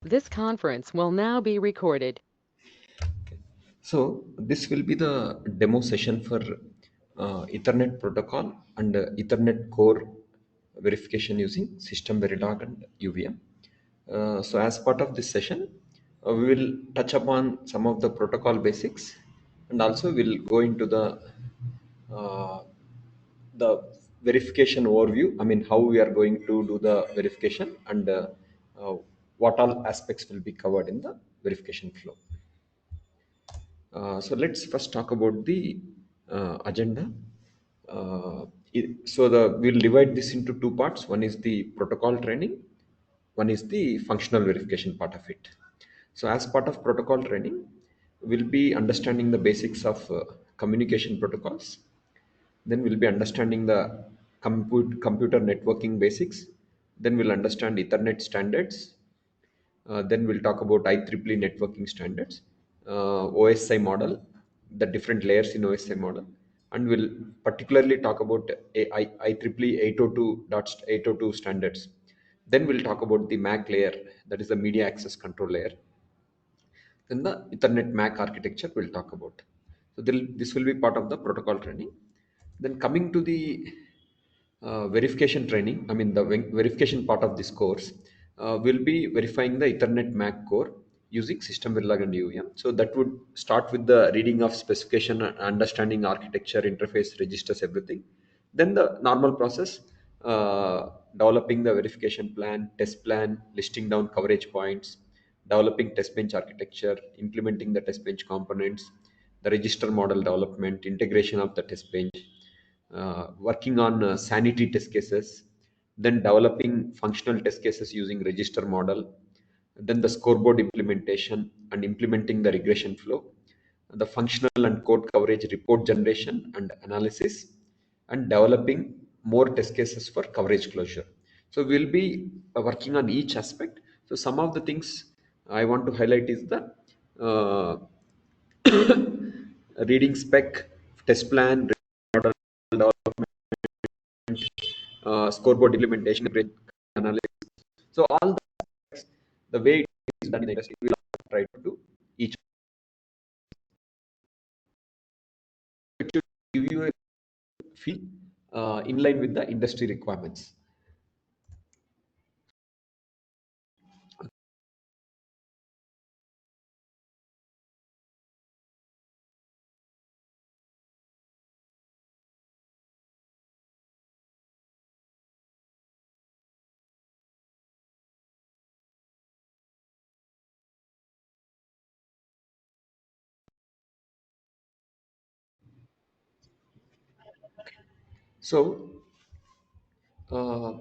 This conference will now be recorded. So this will be the demo session for Ethernet protocol and Ethernet core verification using System Verilog and UVM. So as part of this session, we will touch upon some of the protocol basics, and also we'll go into uh, the verification overview. I mean, how we are going to do the verification, and what all aspects will be covered in the verification flow. So let's first talk about the agenda. We'll divide this into two parts. One is the protocol training, one is the functional verification part of it. So as part of protocol training, we'll be understanding the basics of communication protocols. Then we'll be understanding the computer networking basics. Then we'll understand Ethernet standards. Then we'll talk about IEEE networking standards, OSI model, the different layers in OSI model, and we'll particularly talk about IEEE 802.802 standards. Then we'll talk about the MAC layer, that is the media access control layer. Then the Ethernet MAC architecture we'll talk about. So this will be part of the protocol training. Then coming to the verification training, I mean the verification part of this course, will be verifying the Ethernet MAC core using System Verilog and UVM. So that would start with the reading of specification, understanding architecture, interface, registers, everything. Then the normal process, developing the verification plan, test plan, listing down coverage points, developing test bench architecture, implementing the test bench components, the register model development, integration of the test bench, working on sanity test cases, then developing functional test cases using register model, then the scoreboard implementation and implementing the regression flow, the functional and code coverage report generation and analysis, and developing more test cases for coverage closure. So we'll be working on each aspect. So some of the things I want to highlight is the uh, reading spec, test plan, model development, scoreboard implementation, analysis. So all the way it is done in the industry, we will try to do each. It should give you a feel in line with the industry requirements. So uh,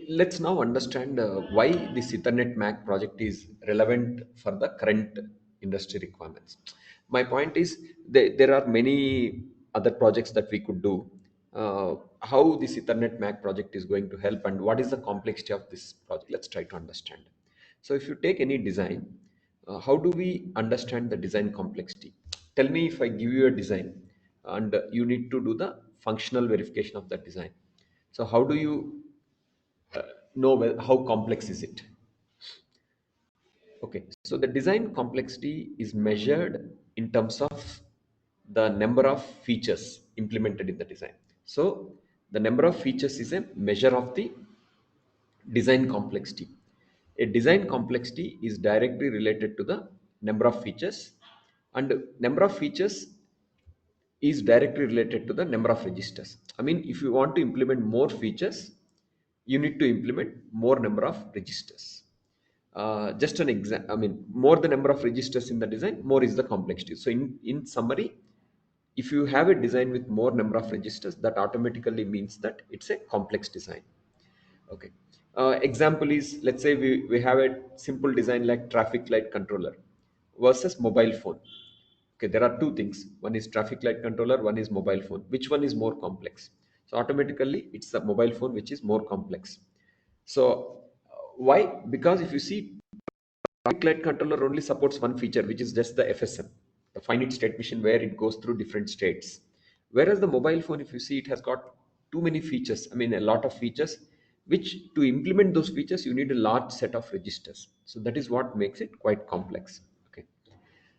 let's now understand why this Ethernet MAC project is relevant for the current industry requirements. My point is there are many other projects that we could do. How this Ethernet MAC project is going to help, and what is the complexity of this project? Let's try to understand. So if you take any design, how do we understand the design complexity? Tell me, if I give you a design and you need to do the functional verification of that design. So how do you know how complex is it? Okay, so the design complexity is measured in terms of the number of features implemented in the design. So the number of features is a measure of the design complexity. A design complexity is directly related to the number of features, and number of features is directly related to the number of registers. I mean, if you want to implement more features, you need to implement more number of registers. Just an example, I mean, more the number of registers in the design, more is the complexity. So in summary, if you have a design with more number of registers, that automatically means that it's a complex design. Okay. Example is, let's say we have a simple design like traffic light controller versus mobile phone. Okay, there are two things. One is traffic light controller, one is mobile phone. Which one is more complex? So automatically it's the mobile phone which is more complex. So why? Because if you see, traffic light controller only supports one feature, which is just the FSM, the finite state machine, where it goes through different states. Whereas the mobile phone, if you see, it has got too many features. I mean, a lot of features, which to implement those features, you need a large set of registers. So that is what makes it quite complex. Okay.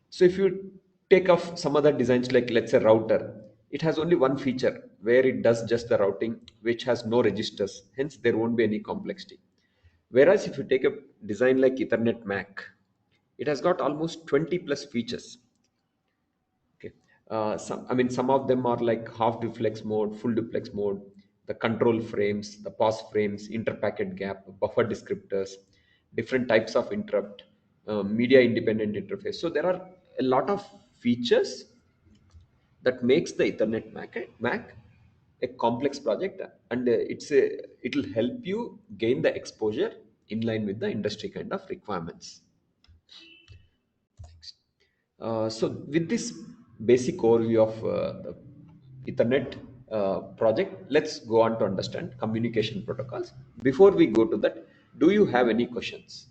So if you take off some other designs, like let's say router, it has only one feature where it does just the routing, which has no registers. Hence, there won't be any complexity. Whereas if you take a design like Ethernet MAC, it has got almost 20 plus features. Okay. Some of them are like half duplex mode, full duplex mode, the control frames, the pass frames, interpacket gap, buffer descriptors, different types of interrupt, media independent interface. So there are a lot of features that makes the Ethernet Mac a complex project, and it'll help you gain the exposure in line with the industry kind of requirements. So with this basic overview of the Ethernet project, let's go on to understand communication protocols. Before we go to that, do you have any questions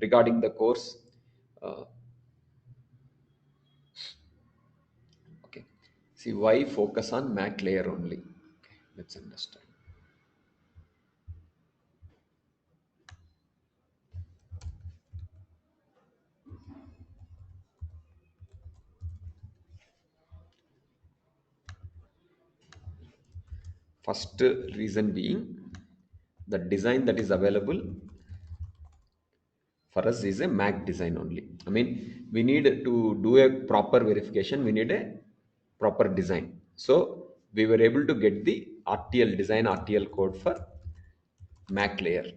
regarding the course? Uh, okay. See, why focus on Mac layer only? Okay, let's understand. First reason being the design that is available for us is a MAC design only. I mean, we need to do a proper verification. We need a proper design. So we were able to get the RTL design, RTL code for MAC layer.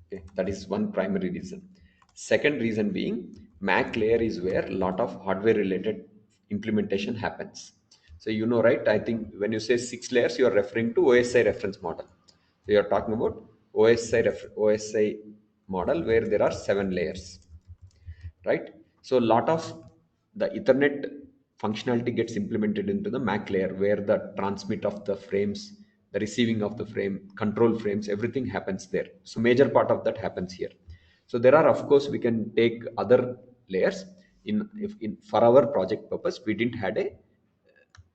Okay, that is one primary reason. Second reason being MAC layer is where a lot of hardware related implementation happens. So you know, right? I think when you say 6 layers, you are referring to OSI reference model. So you are talking about OSI model where there are 7 layers, right? So a lot of the Ethernet functionality gets implemented into the MAC layer, where the transmit of the frames, the receiving of the frame, control frames, everything happens there. So major part of that happens here. So there are, of course, we can take other layers. In for our project purpose, we didn't had a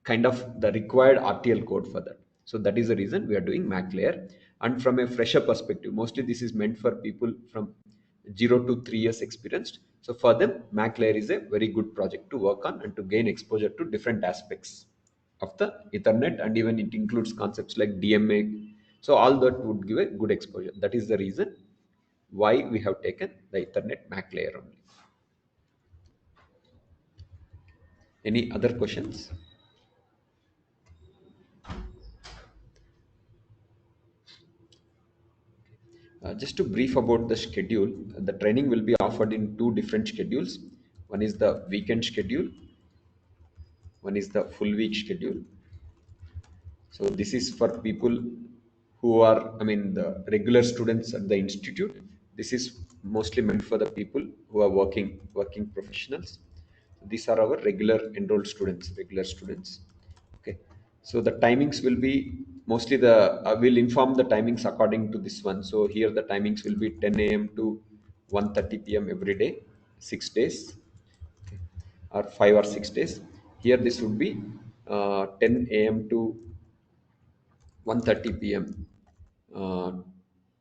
kind of the required RTL code for that. So that is the reason we are doing MAC layer. And from a fresher perspective, mostly this is meant for people from 0 to 3 years experienced. So for them, MAC layer is a very good project to work on and to gain exposure to different aspects of the Ethernet, and even it includes concepts like DMA. So all that would give a good exposure. That is the reason why we have taken the Ethernet MAC layer only. Any other questions? Just to brief about the schedule, the training will be offered in two different schedules. One is the weekend schedule, one is the full week schedule. So this is for people who are, I mean, the regular students at the institute. This is mostly meant for the people who are working professionals. These are our regular enrolled students, regular students. Okay. So the timings will be mostly the I will inform the timings according to this one. So here the timings will be 10 a.m. to 1:30 p.m. every day, 6 days, or 5 or 6 days. Here this would be 10 a.m. to 1:30 p.m.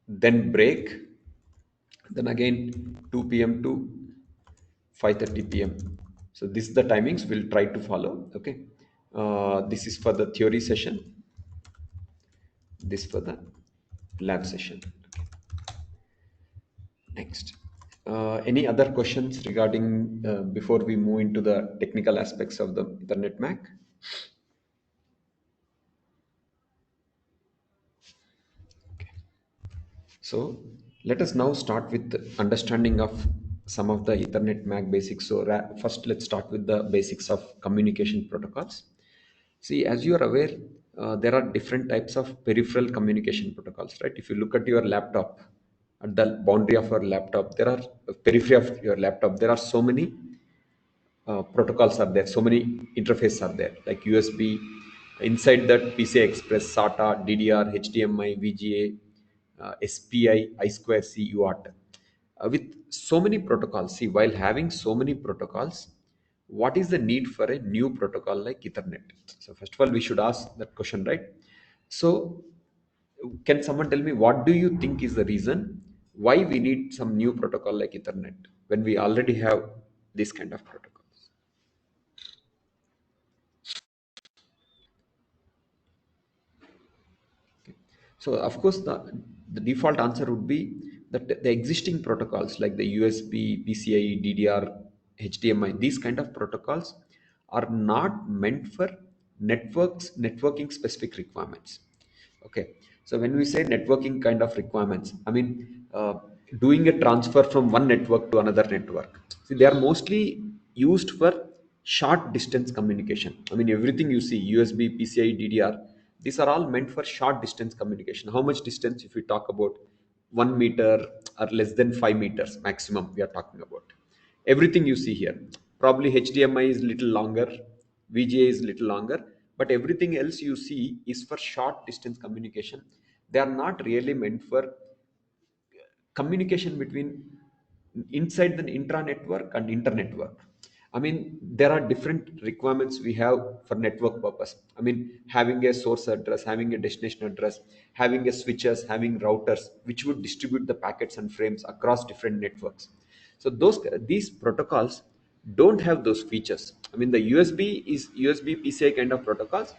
Then break, then again 2 p.m. to 5:30 p.m. So this is the timings we'll try to follow. Okay, this is for the theory session, this for the lab session. Okay. Next, any other questions regarding before we move into the technical aspects of the Ethernet MAC? So let us now start with the understanding of some of the Ethernet MAC basics. So first, let's start with the basics of communication protocols. See, as you are aware, there are different types of peripheral communication protocols, right? If you look at your laptop, at the boundary of your laptop, there are periphery of your laptop. There are so many protocols are there, so many interfaces are there, like USB, inside that PCI Express, SATA, DDR, HDMI, VGA, SPI, I2C, UART, with so many protocols. See, while having so many protocols, what is the need for a new protocol like Ethernet? So first of all, we should ask that question, right? So Can someone tell me what do you think is the reason why we need some new protocol like Ethernet when we already have this kind of protocols? So of course the default answer would be that the existing protocols like the USB, PCI, DDR, HDMI, these kind of protocols are not meant for networking specific requirements. Okay, so when we say networking kind of requirements, I mean doing a transfer from one network to another network. See, they are mostly used for short distance communication. I mean, everything you see, USB, PCI, DDR, these are all meant for short distance communication. How much distance? If we talk about 1 meter or less than 5 meters maximum, we are talking about. Everything you see here, probably HDMI is little longer, VGA is little longer, but everything else you see is for short distance communication. They are not really meant for communication between inside the intra network and inter network. I mean, there are different requirements we have for network purpose. I mean, having a source address, having a destination address, having a switches, having routers which would distribute the packets and frames across different networks. So these protocols don't have those features. I mean, the USB PCI kind of protocols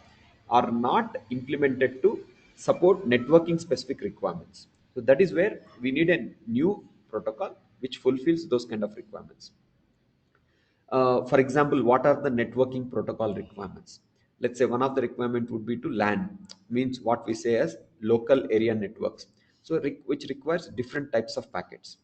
are not implemented to support networking specific requirements. So that is where we need a new protocol which fulfills those kind of requirements. For example, what are the networking protocol requirements? Let's say one of the requirement would be to LAN, means what we say as local area networks. So which requires different types of packets.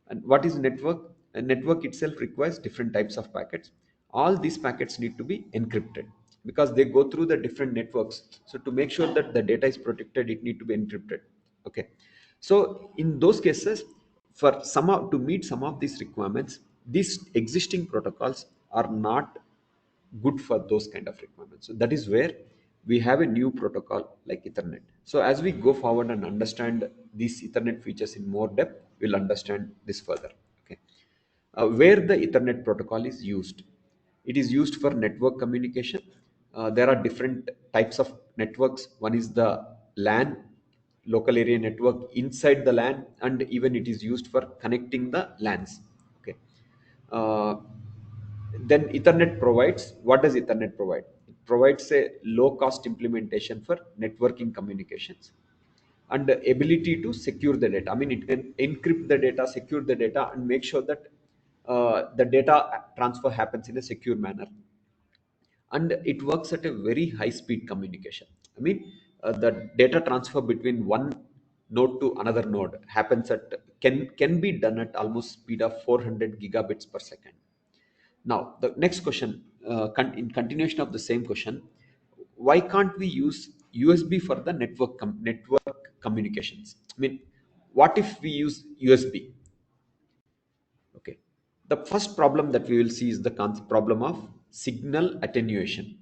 And what is network? A network itself requires different types of packets. All these packets need to be encrypted because they go through the different networks. So to make sure that the data is protected, it need to be encrypted. Okay. So in those cases, for to meet some of these requirements, these existing protocols are not good for those kind of requirements. So that is where we have a new protocol like Ethernet. So as we go forward and understand these Ethernet features in more depth, we'll understand this further. Okay, where the Ethernet protocol is used, it is used for network communication. There are different types of networks. One is the LAN, local area network inside the LAN, and even it is used for connecting the LANs. Okay. Uh, then Ethernet provides, what does Ethernet provide? It provides a low cost implementation for networking communications and the ability to secure the data. I mean, it can encrypt the data, secure the data, and make sure that the data transfer happens in a secure manner, and it works at a very high speed communication. I mean, the data transfer between one node to another node happens at can be done at almost speed of 400 gigabits per second. Now, the next question, in continuation of the same question, why can't we use USB for the network communications? I mean, what if we use USB? Okay, the first problem that we will see is the problem of signal attenuation.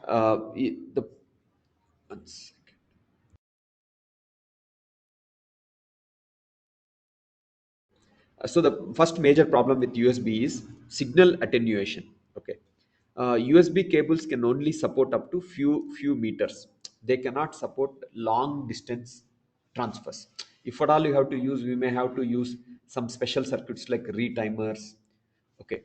The one second. So the first major problem with USB is signal attenuation. Okay, USB cables can only support up to few meters. They cannot support long distance transfers. If at all you have to use, we may have to use some special circuits like retimers. Okay,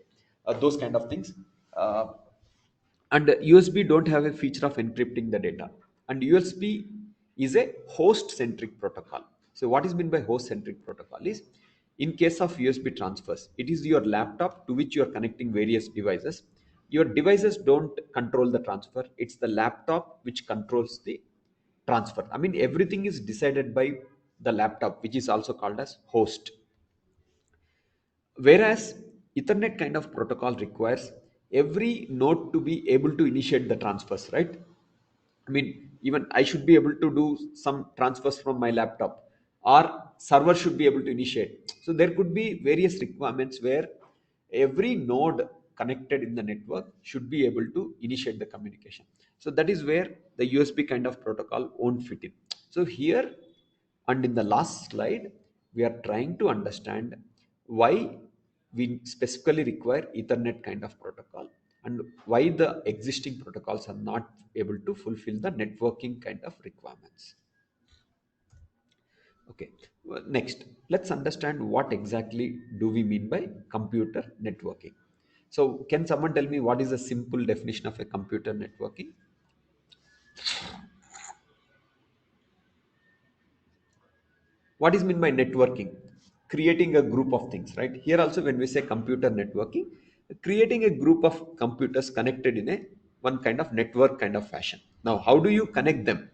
those kind of things. And USB don't have a feature of encrypting the data, and USB is a host centric protocol. So what is meant by host centric protocol is, in case of USB transfers, it is your laptop to which you are connecting various devices. Your devices don't control the transfer, it's the laptop which controls the transfer. I mean, everything is decided by the laptop, which is also called as host. Whereas Ethernet kind of protocol requires every node to be able to initiate the transfers, right? I mean, even I should be able to do some transfers from my laptop, or server should be able to initiate. So there could be various requirements where every node connected in the network should be able to initiate the communication. So that is where the USB kind of protocol won't fit in. So here, and in the last slide, we are trying to understand why we specifically require Ethernet kind of protocol, and why the existing protocols are not able to fulfill the networking kind of requirements. Okay. Well, next, let's understand what exactly do we mean by computer networking. So, can someone tell me what is a simple definition of a computer networking? What is meant by networking? Creating a group of things, right? Here also, when we say computer networking, creating a group of computers connected in a one kind of network kind of fashion. Now, how do you connect them?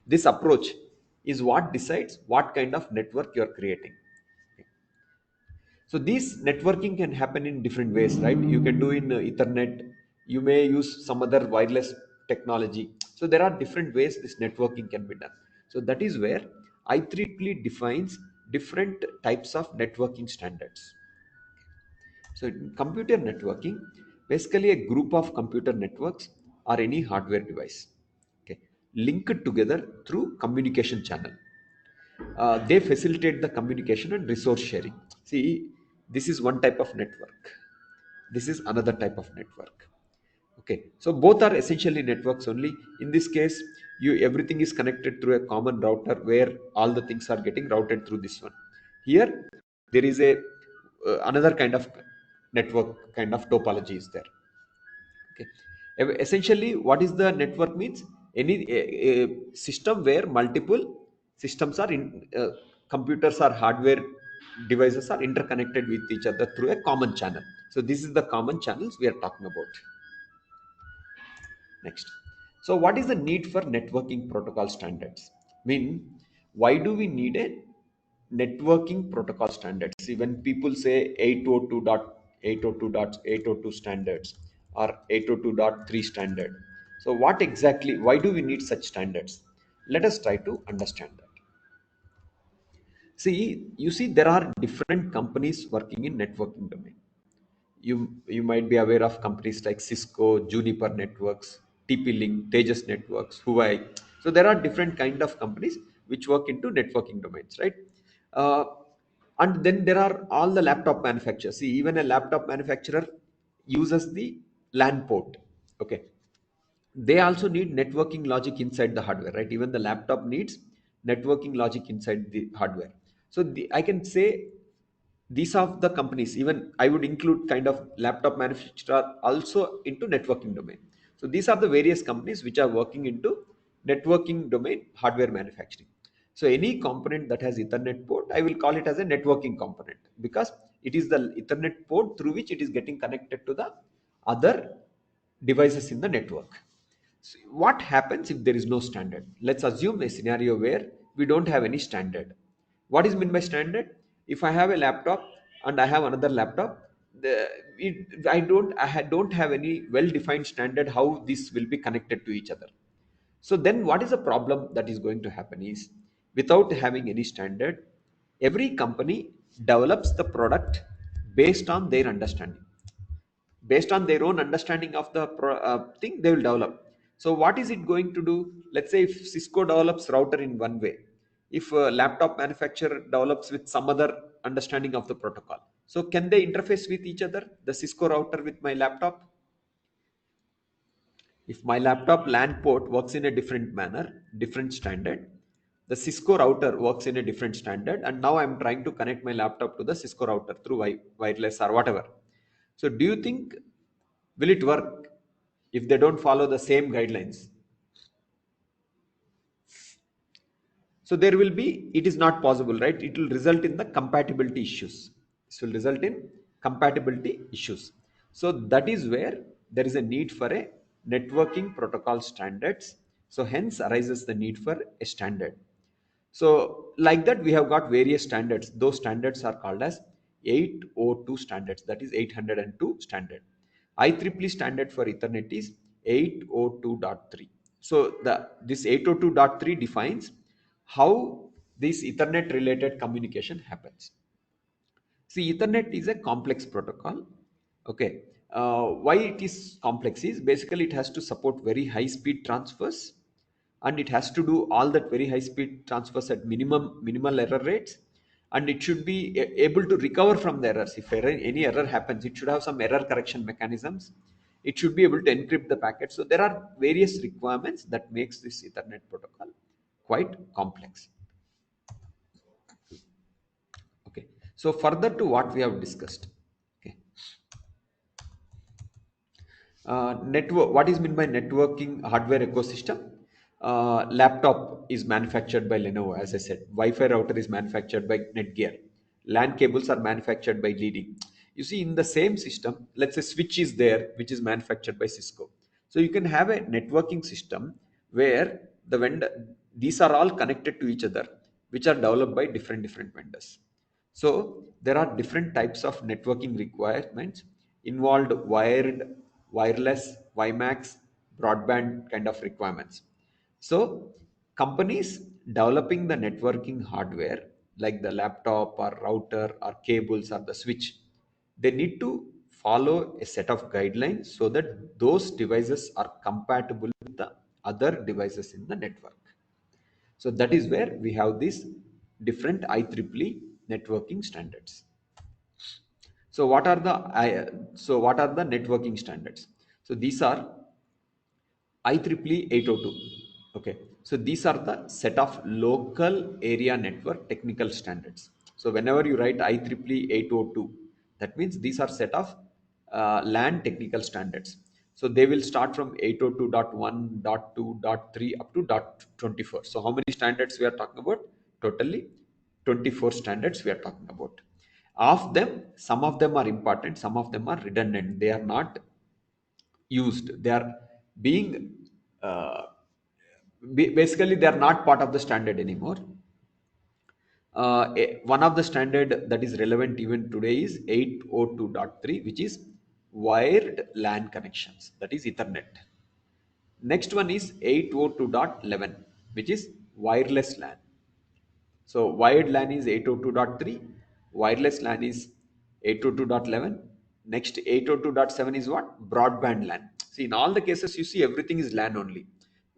This approach is what decides what kind of network you are creating. So these networking can happen in different ways, right? You can do in ethernet, you may use some other wireless technology. So there are different ways this networking can be done. So that is where IEEE defines different types of networking standards. So in computer networking, basically a group of computer networks or any hardware device, okay, linked together through communication channel. They facilitate the communication and resource sharing. See, this is one type of network. This is another type of network. Okay, so both are essentially networks only. In this case, you everything is connected through a common router where all the things are getting routed through this one. Here, there is a another kind of network kind of topology is there. Okay, essentially what is the network means? Any a system where multiple systems are in computers or hardware devices are interconnected with each other through a common channel. So this is the common channels we are talking about. Next, so what is the need for networking protocol standards? I mean, why do we need a networking protocol standards? See, when people say 802.802.802 standards or 802.3 standard, so what exactly, why do we need such standards? Let us try to understand that. See, you see, there are different companies working in networking domain. You might be aware of companies like Cisco, Juniper Networks, TP-Link, Tejas Networks, Huawei. So there are different kind of companies which work into networking domains, right? Uh, and then there are all the laptop manufacturers. See, even a laptop manufacturer uses the LAN port. Okay, they also need networking logic inside the hardware, right? Even the laptop needs networking logic inside the hardware. So I can say these are the companies, even I would include kind of laptop manufacturer also into networking domain. So these are the various companies which are working into networking domain hardware manufacturing. So any component that has ethernet port, I will call it as a networking component, because it is the ethernet port through which it is getting connected to the other devices in the network. So what happens if there is no standard? Let's assume a scenario where we don't have any standard. What is meant by standard? If I have a laptop and I have another laptop, I don't have any well-defined standard how this will be connected to each other. So then what is the problem that is going to happen is, without having any standard, every company develops the product based on their understanding, based on their own understanding of the thing they will develop. So what is it going to do? Let's say if Cisco develops router in one way, if a laptop manufacturer develops with some other understanding of the protocol, so can they interface with each other, the Cisco router with my laptop? If my laptop LAN port works in a different manner, different standard, the Cisco router works in a different standard, and now I'm trying to connect my laptop to the Cisco router through wireless or whatever. So, do you think will it work if they don't follow the same guidelines? So there will be, it is not possible, right? It will result in the compatibility issues. This will result in compatibility issues. So that is where there is a need for a networking protocol standards. So hence arises the need for a standard. So like that we have got various standards. Those standards are called as 802 standards, that is 802 standard. IEEE standard for Ethernet is 802.3. So this 802.3 defines how this Ethernet related communication happens. See, Ethernet is a complex protocol. Okay. Why it is complex is basically it has to support very high speed transfers, and it has to do all that very high speed transfers at minimal error rates, and it should be able to recover from the errors. If any error happens, it should have some error correction mechanisms. It should be able to encrypt the packet. So there are various requirements that makes this Ethernet protocol quite complex. So further to what we have discussed, okay, network. What is meant by networking hardware ecosystem? Laptop is manufactured by Lenovo, as I said. Wi-Fi router is manufactured by Netgear. LAN cables are manufactured by Leading. You see, in the same system, let's say switch is there, which is manufactured by Cisco. So you can have a networking system where the vendor, these are all connected to each other, which are developed by different vendors. So there are different types of networking requirements involved: wired, wireless, WiMAX, broadband kind of requirements. So companies developing the networking hardware like the laptop or router or cables or the switch, they need to follow a set of guidelines so that those devices are compatible with the other devices in the network. So that is where we have these different IEEE networking standards. So what are the networking standards? So these are IEEE 802. Okay. So these are the set of local area network technical standards. So whenever you write IEEE 802, that means these are set of LAN technical standards. So they will start from 802.1.2.3 up to .24. So how many standards we are talking about? Totally 24 standards we are talking about. Of them, some of them are important, some of them are redundant. They are not used. They are being uh, basically they are not part of the standard anymore. One of the standard that is relevant even today is 802.3, which is wired LAN connections, that is Ethernet. Next one is 802.11, which is wireless LAN. So wired LAN is 802.3, wireless LAN is 802.11. Next 802.7 is what? Broadband LAN. See, in all the cases, you see everything is LAN only.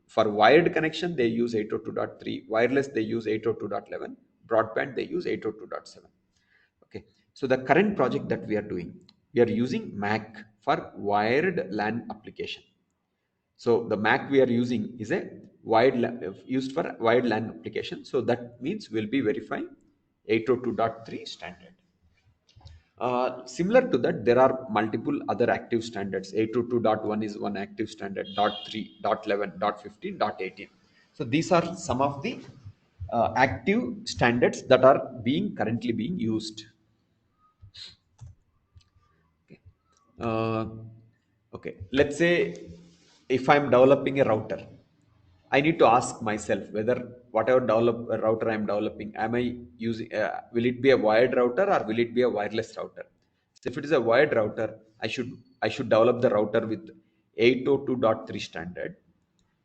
For wired connection, they use 802.3. Wireless, they use 802.11. Broadband, they use 802.7. Okay. So the current project that we are doing, we are using MAC for wired LAN application. So the MAC we are using is a used for wired LAN application. So that means we'll be verifying 802.3 standard. Similar to that, there are multiple other active standards. 802.1 is one active standard, .3, .11, .15, .18. So these are some of the active standards that are currently being used. Okay. Uh, okay. Let's say if I'm developing a router, I need to ask myself whether whatever router I'm developing, am I using? Will it be a wired router or will it be a wireless router? So if it is a wired router, I should develop the router with 802.3 standard.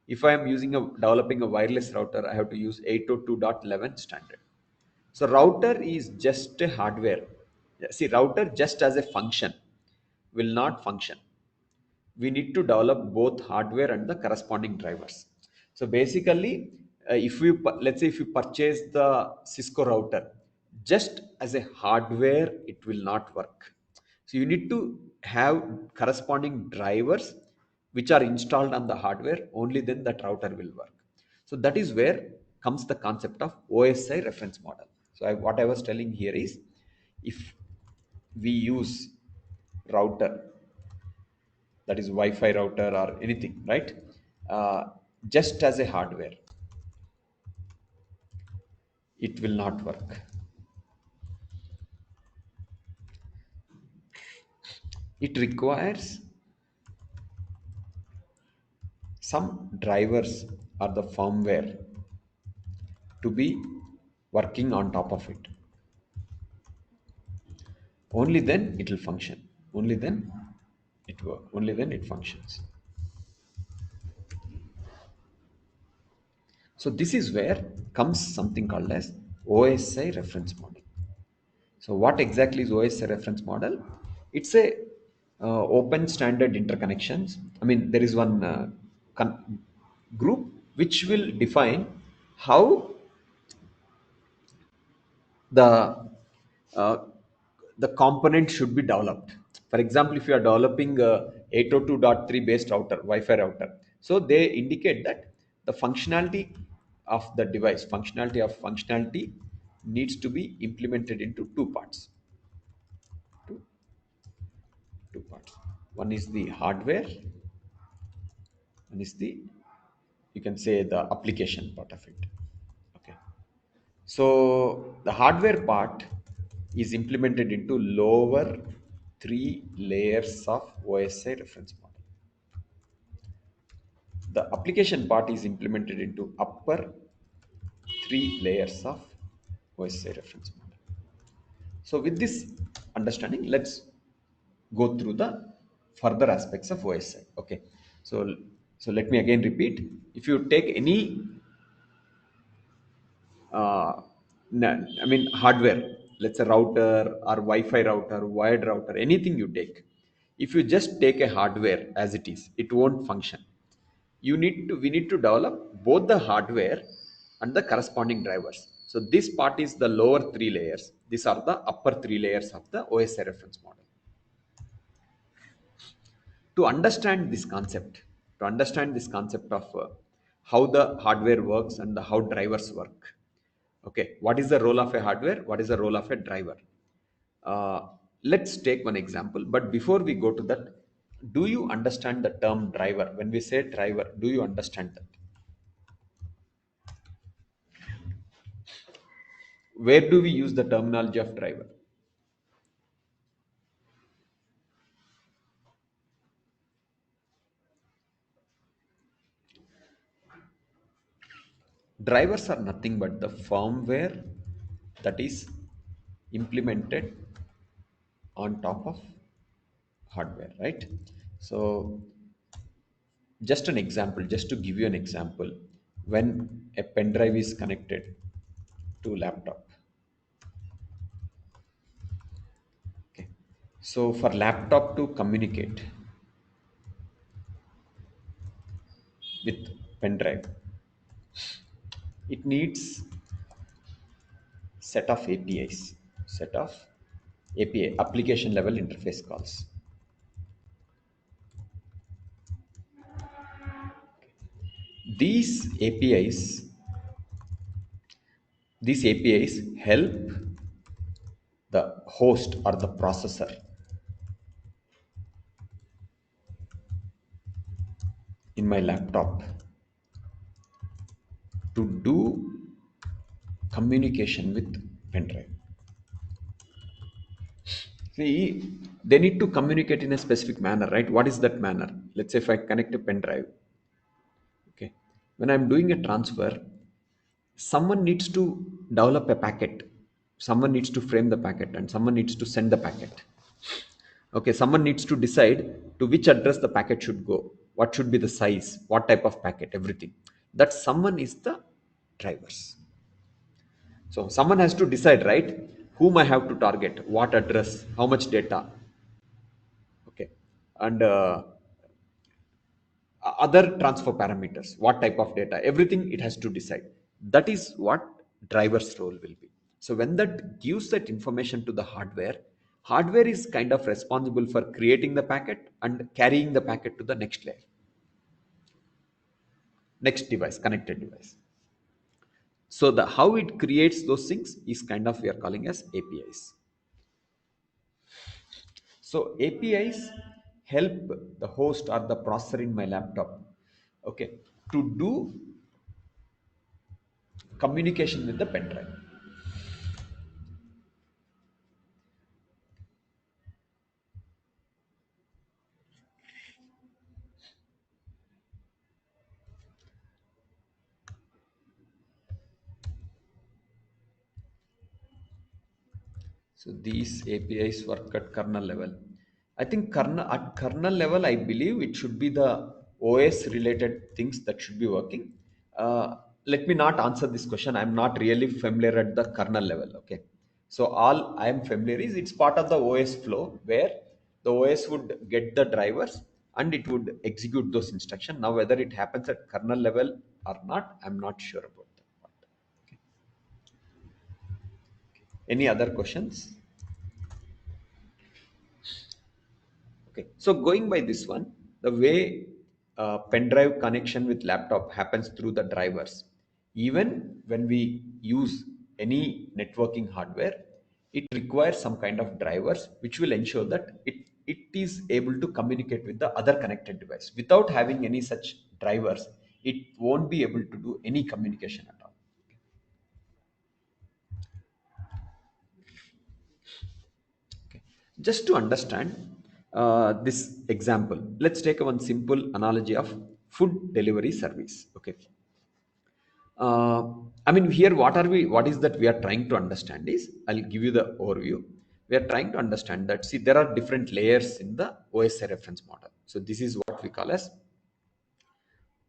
If I am developing a wireless router, I have to use 802.11 standard. So router is just a hardware. See, router just as a function will not function. We need to develop both hardware and the corresponding drivers. So basically, if you let's say if you purchase the Cisco router just as a hardware, it will not work. So you need to have corresponding drivers which are installed on the hardware. Only then that router will work. So that is where comes the concept of OSI reference model. So what I was telling here is, if we use router, that is Wi-Fi router or anything, right? Uh, just as a hardware, it will not work. It requires some drivers or the firmware to be working on top of it. Only then it will function. Only then it works. Only then it functions. So this is where comes something called as OSI reference model. So what exactly is OSI reference model? It's a open standard interconnections. I mean, there is one group which will define how the uh, the component should be developed. For example, if you are developing a 802.3 based router, Wi-Fi router, so they indicate that the functionality of the device, functionality needs to be implemented into two, two parts. One is the hardware, one is the, you can say, the application part of it. Okay. So the hardware part is implemented into lower three layers of OSI reference model. The application part is implemented into upper three layers of OSI reference model. So with this understanding, let's go through the further aspects of OSI. Okay. So let me again repeat. If you take any I mean hardware, let's say router or Wi-Fi router, wired router, anything you take. If you just take a hardware as it is, it won't function. We need to develop both the hardware and the corresponding drivers. So this part is the lower three layers. These are the upper three layers of the OSI reference model. To understand this concept, of how the hardware works and how drivers work. Okay, what is the role of a hardware? What is the role of a driver? Uh, let's take one example. But before we go to that, do you understand the term driver? When we say driver, do you understand that? Where do we use the terminology of driver? Drivers are nothing but the firmware that is implemented on top of hardware, right? So just an example, just to give you an example, when a pen drive is connected to laptop. Okay. So for laptop to communicate with pen drive, it needs set of APIs, set of API, application level interface calls. These APIs, these APIs help the host or the processor in my laptop to do communication with pen drive. See, they need to communicate in a specific manner, right? What is that manner? Let's say if I connect a pen drive, okay, when I'm doing a transfer, someone needs to develop a packet, someone needs to frame the packet, and someone needs to send the packet. Okay, someone needs to decide to which address the packet should go, what should be the size, what type of packet, everything. That someone is the drivers. So someone has to decide, right, whom I have to target, what address, how much data, okay, and other transfer parameters, what type of data, everything it has to decide. That is what driver's role will be. So when that gives that information to the hardware, hardware is kind of responsible for creating the packet and carrying the packet to the next layer, next device, connected device. So the how it creates those things is kind of we are calling as APIs. So APIs help the host or the processor in my laptop, okay, to do communication with the pen drive. So these APIs work at kernel level. I think at kernel level, I believe it should be the OS related things that should be working. Let me not answer this question. I'm not really familiar at the kernel level. Okay. So all I am familiar is it's part of the OS flow where the OS would get the drivers and it would execute those instructions. Now, whether it happens at kernel level or not, I'm not sure about that part. Okay. Any other questions? Okay, so going by this one, the way pen drive connection with laptop happens through the drivers. Even when we use any networking hardware, it requires some kind of drivers which will ensure that it is able to communicate with the other connected device. Without having any such drivers, it won't be able to do any communication at all. Okay. Just to understand this example, let's take one simple analogy of food delivery service. Okay. uh, I mean, here what is that we are trying to understand is, I'll give you the overview. We are trying to understand that, see, there are different layers in the OSI reference model. So this is what we call as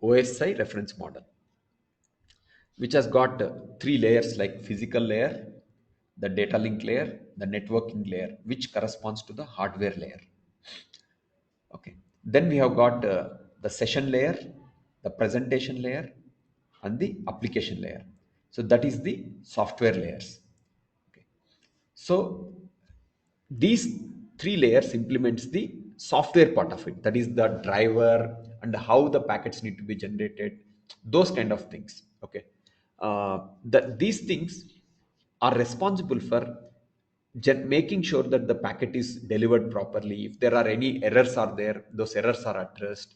OSI reference model, which has got three layers, like physical layer, the data link layer, the networking layer, which corresponds to the hardware layer. Okay. Then we have got the session layer, the presentation layer, and the application layer. So that is the software layers. Okay. So these three layers implements the software part of it. That is the driver and how the packets need to be generated, those kind of things. Okay. These things are responsible for making sure that the packet is delivered properly. If there are any errors are there, those errors are addressed,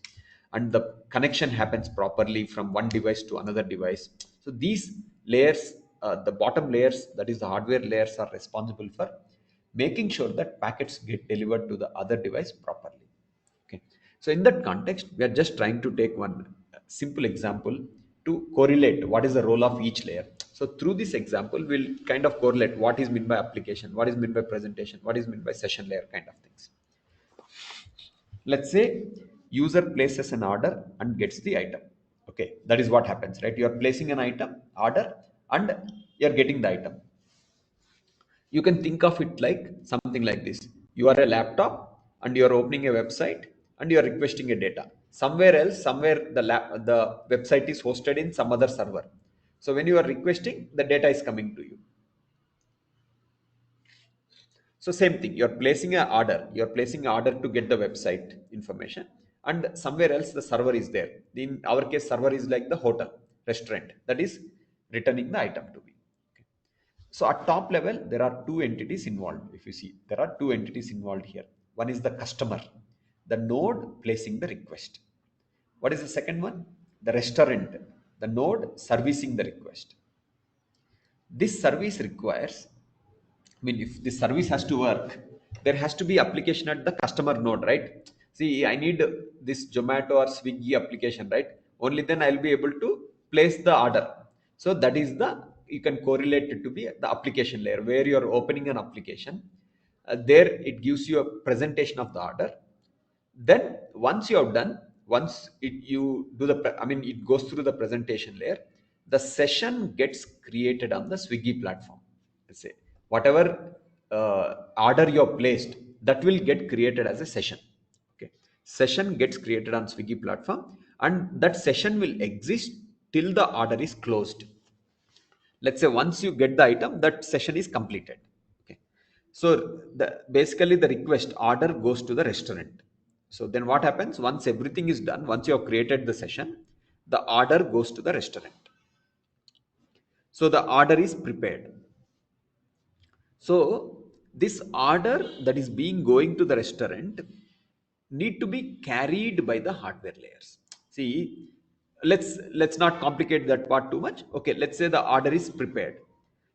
and the connection happens properly from one device to another device. So these layers, the bottom layers, that is the hardware layers, are responsible for making sure that packets get delivered to the other device properly. Okay. So in that context, we are just trying to take one simple example to correlate what is the role of each layer. So through this example, we'll kind of correlate what is meant by application, what is meant by presentation, what is meant by session layer kind of things. Let's say user places an order and gets the item. Okay, that is what happens, right? You are placing an item order and you are getting the item. You can think of it like something like this: you are a laptop and you are opening a website and you are requesting a data somewhere else. Somewhere the website is hosted in some other server. So when you are requesting, the data is coming to you. So same thing, you're placing an order to get the website information, and somewhere else the server is there. In our case, server is like the hotel, restaurant that is returning the item to me. So at top level, there are two entities involved. If you see, there are two entities involved here. One is the customer, the node placing the request. What is the second one? The restaurant, the node servicing the request. This service requires, I mean, if this service has to work, there has to be application at the customer node, right? See, I need this Zomato or Swiggy application, right? Only then I'll be able to place the order. So that is the, you can correlate it to be the application layer, where you're opening an application. There it gives you a presentation of the order. Then once you have done, once you do I mean, it goes through the presentation layer, the session gets created on the Swiggy platform. Let's say whatever order you have placed, that will get created as a session. Okay. Session gets created on Swiggy platform, and that session will exist till the order is closed. Let's say once you get the item, that session is completed. Okay. So basically the request order goes to the restaurant. So then what happens, once everything is done, once you have created the session, the order goes to the restaurant. So the order is prepared. So this order that is being going to the restaurant need to be carried by the hardware layers. See, let's not complicate that part too much. Okay, let's say the order is prepared.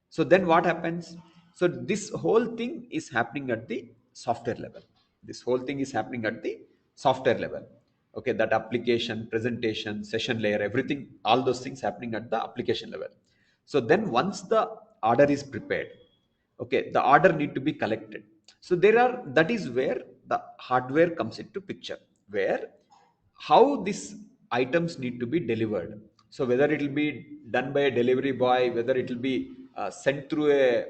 So then what happens? So this whole thing is happening at the software level. This whole thing is happening at the software level. Okay, that application, presentation, session layer, everything, all those things happening at the application level. So then once the order is prepared, okay, the order need to be collected. So there are, that is where the hardware comes into picture, where how these items need to be delivered. So whether it will be done by a delivery boy, whether it will be sent through a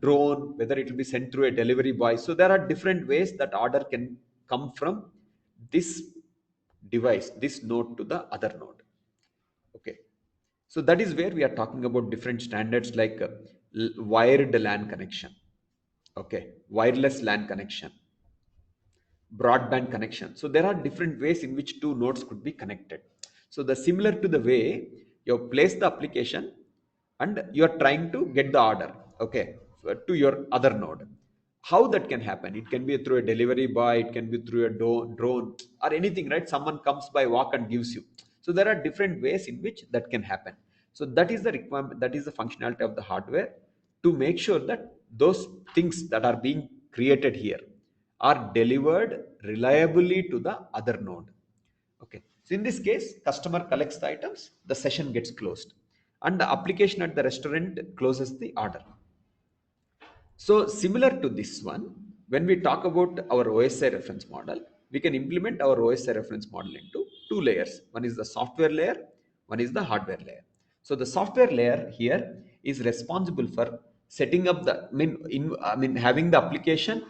drone, whether it will be sent through a delivery boy. So there are different ways that order can come from this device, this node, to the other node. Okay. So that is where we are talking about different standards, like wired LAN connection, okay, wireless LAN connection, broadband connection. So there are different ways in which two nodes could be connected. So the similar to the way you place the application, and you are trying to get the order, okay, to your other node. How that can happen? It can be through a delivery boy, it can be through a drone or anything, right? Someone comes by walk and gives you. So there are different ways in which that can happen. So that is the requirement, that is the functionality of the hardware, to make sure that those things that are being created here are delivered reliably to the other node. Okay. So in this case, customer collects the items, the session gets closed, and the application at the restaurant closes the order. So similar to this one, when we talk about our OSI reference model, we can implement our OSI reference model into two layers. One is the software layer, one is the hardware layer. So the software layer here is responsible for setting up the, having the application,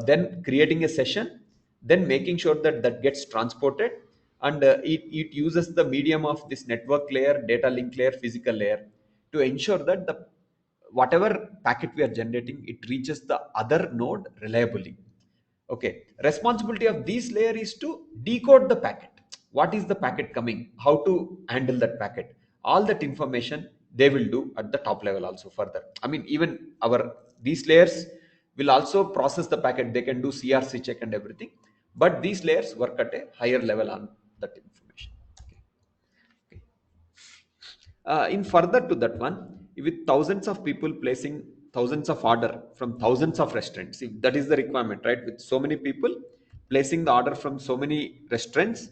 then creating a session, then making sure that that gets transported, and it uses the medium of this network layer, data link layer, physical layer, to ensure that the whatever packet we are generating, it reaches the other node reliably. Okay, responsibility of this layer is to decode the packet. What is the packet coming, how to handle that packet, all that information they will do at the top level also further. I mean, even our these layers will also process the packet, they can do crc check and everything, but these layers work at a higher level on that information. Okay. Okay. In further to that one, with thousands of people placing thousands of order from thousands of restaurants, if that is the requirement, right, with so many people placing the order from so many restaurants,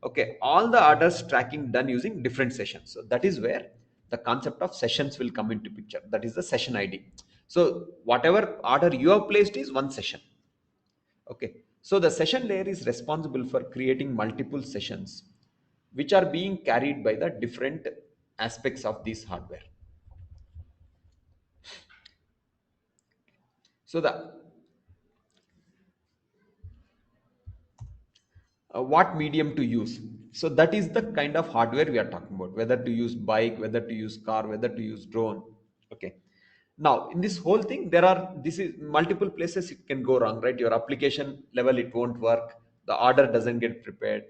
okay, all the orders tracking done using different sessions. So that is where the concept of sessions will come into picture, that is the session id. So whatever order you have placed is one session. Okay, so the session layer is responsible for creating multiple sessions which are being carried by the different aspects of this hardware. So the what medium to use. So that is the kind of hardware we are talking about, whether to use bike, whether to use car, whether to use drone. Okay, now in this whole thing there are, this is multiple places it can go wrong, right? Your application level it won't work, the order doesn't get prepared,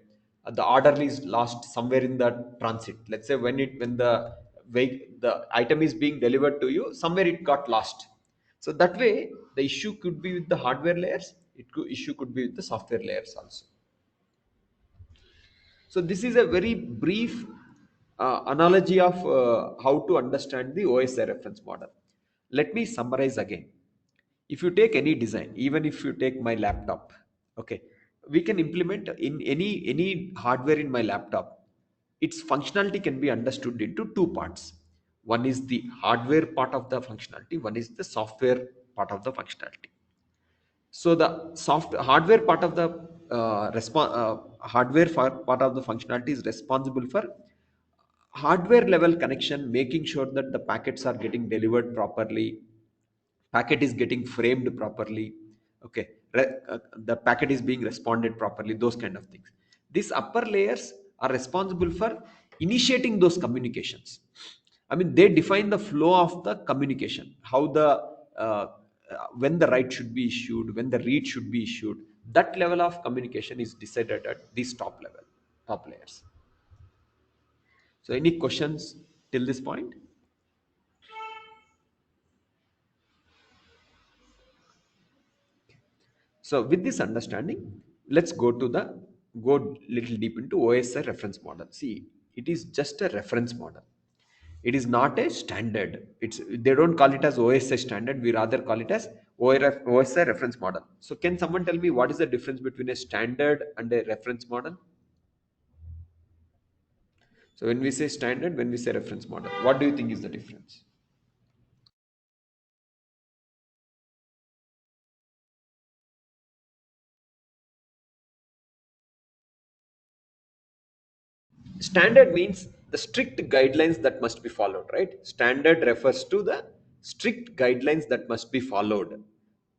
the order is lost somewhere in the transit. Let's say when the item is being delivered to you, somewhere it got lost. So that way the issue could be with the hardware layers, issue could be with the software layers also. So this is a very brief analogy of how to understand the OSI reference model. Let me summarize again. If you take any design, even if you take my laptop, okay, we can implement in any hardware in my laptop. Its functionality can be understood into two parts. One is the hardware part of the functionality, one is the software part of the functionality. So the soft hardware part of the part of the functionality is responsible for hardware level connection, making sure that the packets are getting delivered properly, packet is getting framed properly, okay, the packet is being responded properly, those kind of things. These upper layers are responsible for initiating those communications. I mean, they define the flow of the communication, how the when the write should be issued, when the read should be issued. That level of communication is decided at this top layers. So any questions till this point? So with this understanding, let's go little deep into OSI reference model. See, it is just a reference model. It is not a standard. It's they don't call it as OSI standard. We rather call it as OSI reference model. So can someone tell me what is the difference between a standard and a reference model? So when we say standard, when we say reference model, what do you think is the difference? Standard means the strict guidelines that must be followed, right? Standard refers to the strict guidelines that must be followed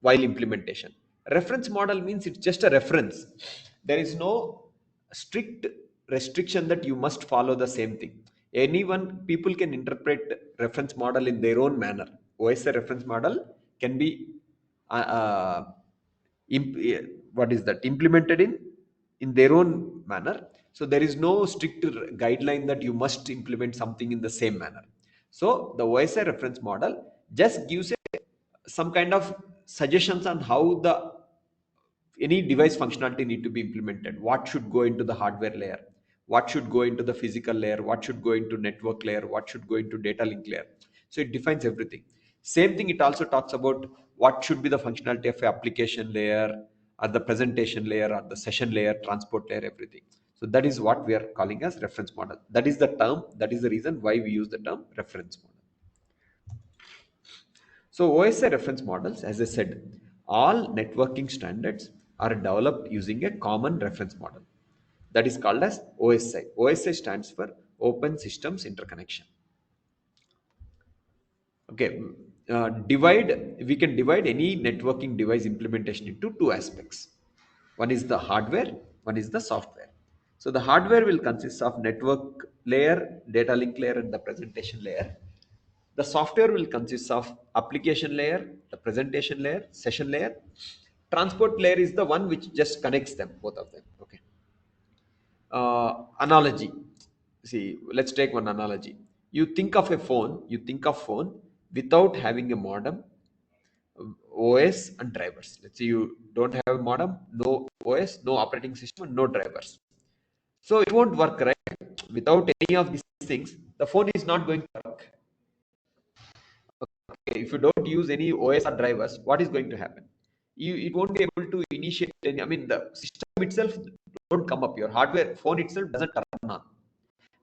while implementation. Reference model means it's just a reference. There is no strict restriction that you must follow the same thing. Anyone, people can interpret reference model in their own manner. OSI reference model can be uh, uh, what is that, implemented in their own manner. So there is no strict guideline that you must implement something in the same manner. So the OSI reference model just gives some kind of suggestions on how the any device functionality need to be implemented, what should go into the hardware layer, what should go into the physical layer, what should go into network layer, what should go into data link layer. So it defines everything. Same thing, it also talks about what should be the functionality of a application layer or the presentation layer or the session layer, transport layer, everything. So that is what we are calling as reference model. That is the term, that is the reason why we use the term reference model. So OSI reference models, as I said, all networking standards are developed using a common reference model. That is called as OSI. OSI stands for Open Systems Interconnection. Okay, we can divide any networking device implementation into two aspects. One is the hardware, one is the software. So the hardware will consist of network layer, data link layer, and the presentation layer. The software will consist of application layer, the presentation layer, session layer. Transport layer is the one which just connects them, both of them. Okay. Analogy. See, let's take one analogy. You think of a phone, you think of phone without having a modem, OS and drivers. Let's say you don't have a modem, no OS, no operating system, and no drivers. So it won't work, right? Without any of these things, the phone is not going to work. Okay, if you don't use any OS or drivers, what is going to happen? It won't be able to initiate any. I mean, the system itself don't come up. Your hardware phone itself doesn't turn on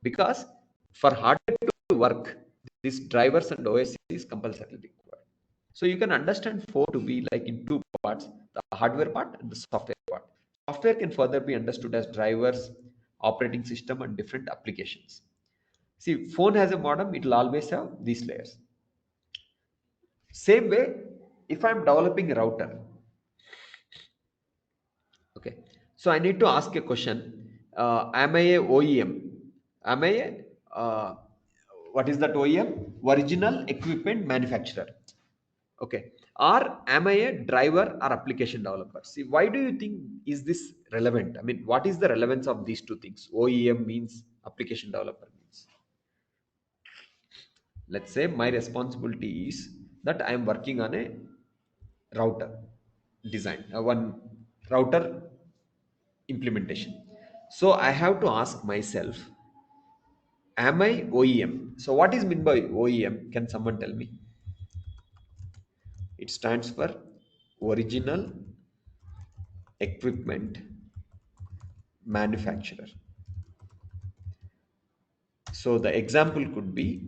because for hardware to work, these drivers and OS is compulsorily required. So you can understand phone to be like in two parts: the hardware part and the software part. Software can further be understood as drivers, operating system, and different applications. See, phone has a modem; it will always have these layers. Same way, if I'm developing a router, okay, so I need to ask a question: am I a OEM? Am I a what is that OEM? Original equipment manufacturer. Okay, or am I a driver or application developer? See, why do you think is this relevant? I mean, what is the relevance of these two things? OEM means application developer means. Let's say my responsibility is that I am working on a router design, one router implementation. So I have to ask myself, am I OEM? So what is meant by OEM? Can someone tell me? It stands for original equipment manufacturer. So the example could be,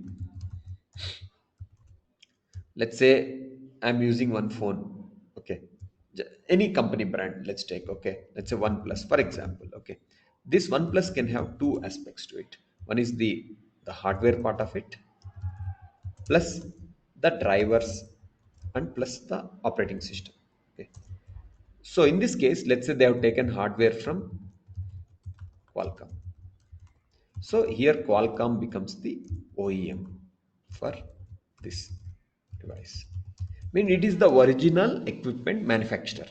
let's say I'm using one phone. Okay, any company brand, let's take. Okay, let's say OnePlus for example. Okay, this OnePlus can have two aspects to it. One is the hardware part of it, plus the drivers, and plus the operating system. Okay, so in this case, let's say they have taken hardware from Qualcomm. So here Qualcomm becomes the OEM for this device. I mean, it is the original equipment manufacturer.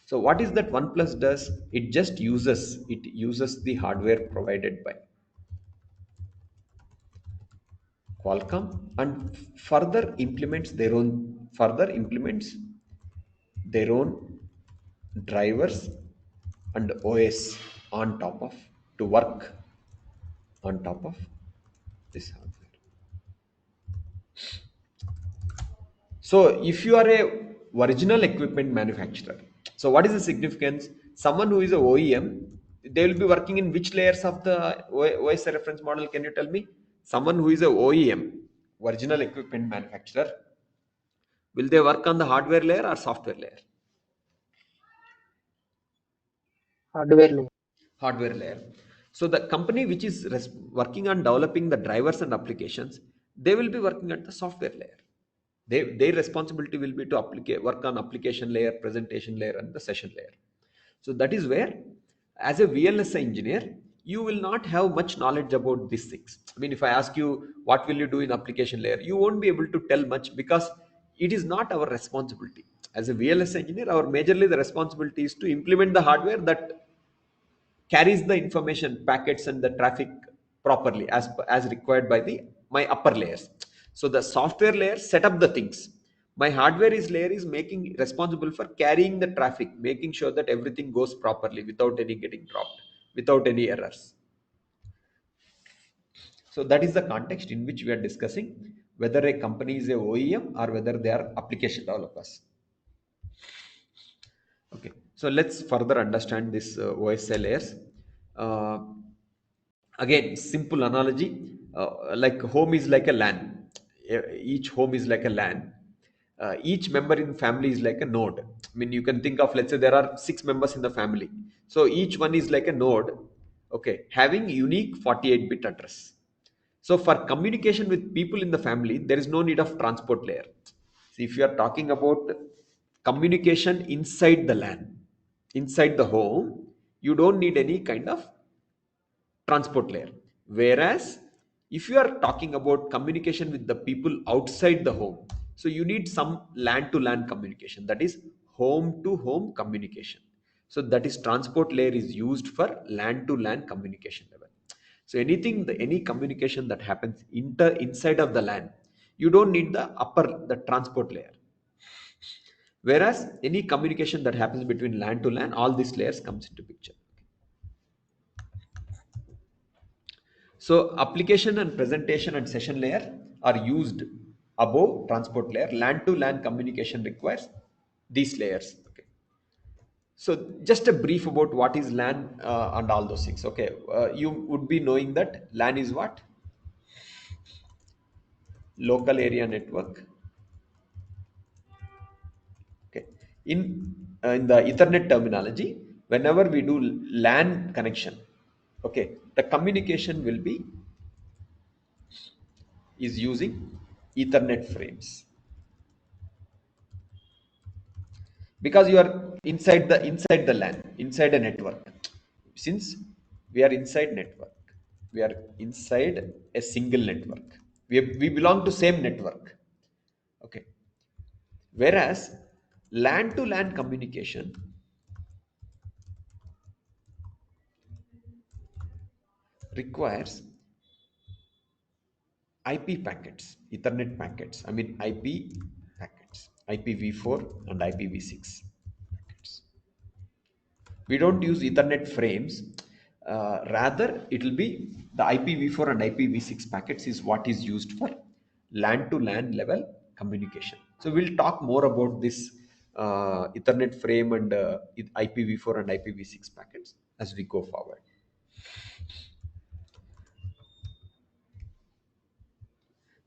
So what is that OnePlus does? It uses the hardware provided by Qualcomm and further implements their own drivers and OS on top of to work on top of this hardware. So if you are a original equipment manufacturer, so what is the significance? Someone who is a OEM, they will be working in which layers of the OS reference model? Can you tell me? Someone who is a OEM, original equipment manufacturer, will they work on the hardware layer or software layer? hardware layer. Hardware layer. So the company which is working on developing the drivers and applications, they will be working at the software layer. Their responsibility will be to work on application layer, presentation layer, and the session layer. So that is where, as a VLSI engineer, you will not have much knowledge about these things. I mean, if I ask you what will you do in application layer, you won't be able to tell much because it is not our responsibility. As a VLSI engineer, our majorly the responsibility is to implement the hardware that carries the information packets and the traffic properly as required by the my upper layers. So the software layer set up the things. My hardware is layer is making responsible for carrying the traffic, making sure that everything goes properly without any getting dropped, without any errors. So that is the context in which we are discussing whether a company is a OEM or whether they are application developers. Okay, so let's further understand this OSI layers. Uh, Again, simple analogy, like home is like a LAN. Each home is like a LAN. Each member in family is like a node. I mean, you can think of, let's say there are 6 members in the family. So each one is like a node, okay, having unique 48-bit address. So for communication with people in the family, there is no need of transport layer. See, if you are talking about communication inside the LAN, inside the home, you don't need any kind of transport layer. Whereas if you are talking about communication with the people outside the home, so you need some LAN to LAN communication, that is home to home communication. So that is transport layer is used for LAN to LAN communication level. So anything, any communication that happens inside of the LAN, you don't need the transport layer. Whereas any communication that happens between LAN to LAN, all these layers comes into picture. So application and presentation and session layer are used above transport layer. LAN to LAN communication requires these layers. Okay. So just a brief about what is LAN and all those things. Okay, you would be knowing that LAN is what? Local area network. Okay. In the Ethernet terminology, whenever we do LAN connection, okay, the communication will be is using Ethernet frames, because you are inside the LAN, inside a network. Since we are inside network, we are inside a single network, we belong to same network. Okay, whereas LAN to LAN communication requires IP packets, Ethernet packets, I mean IP packets, IPv4 and IPv6 packets. We don't use Ethernet frames. Rather, it will be the IPv4 and IPv6 packets is what is used for LAN to LAN level communication. So we'll talk more about this Ethernet frame and IPv4 and IPv6 packets as we go forward.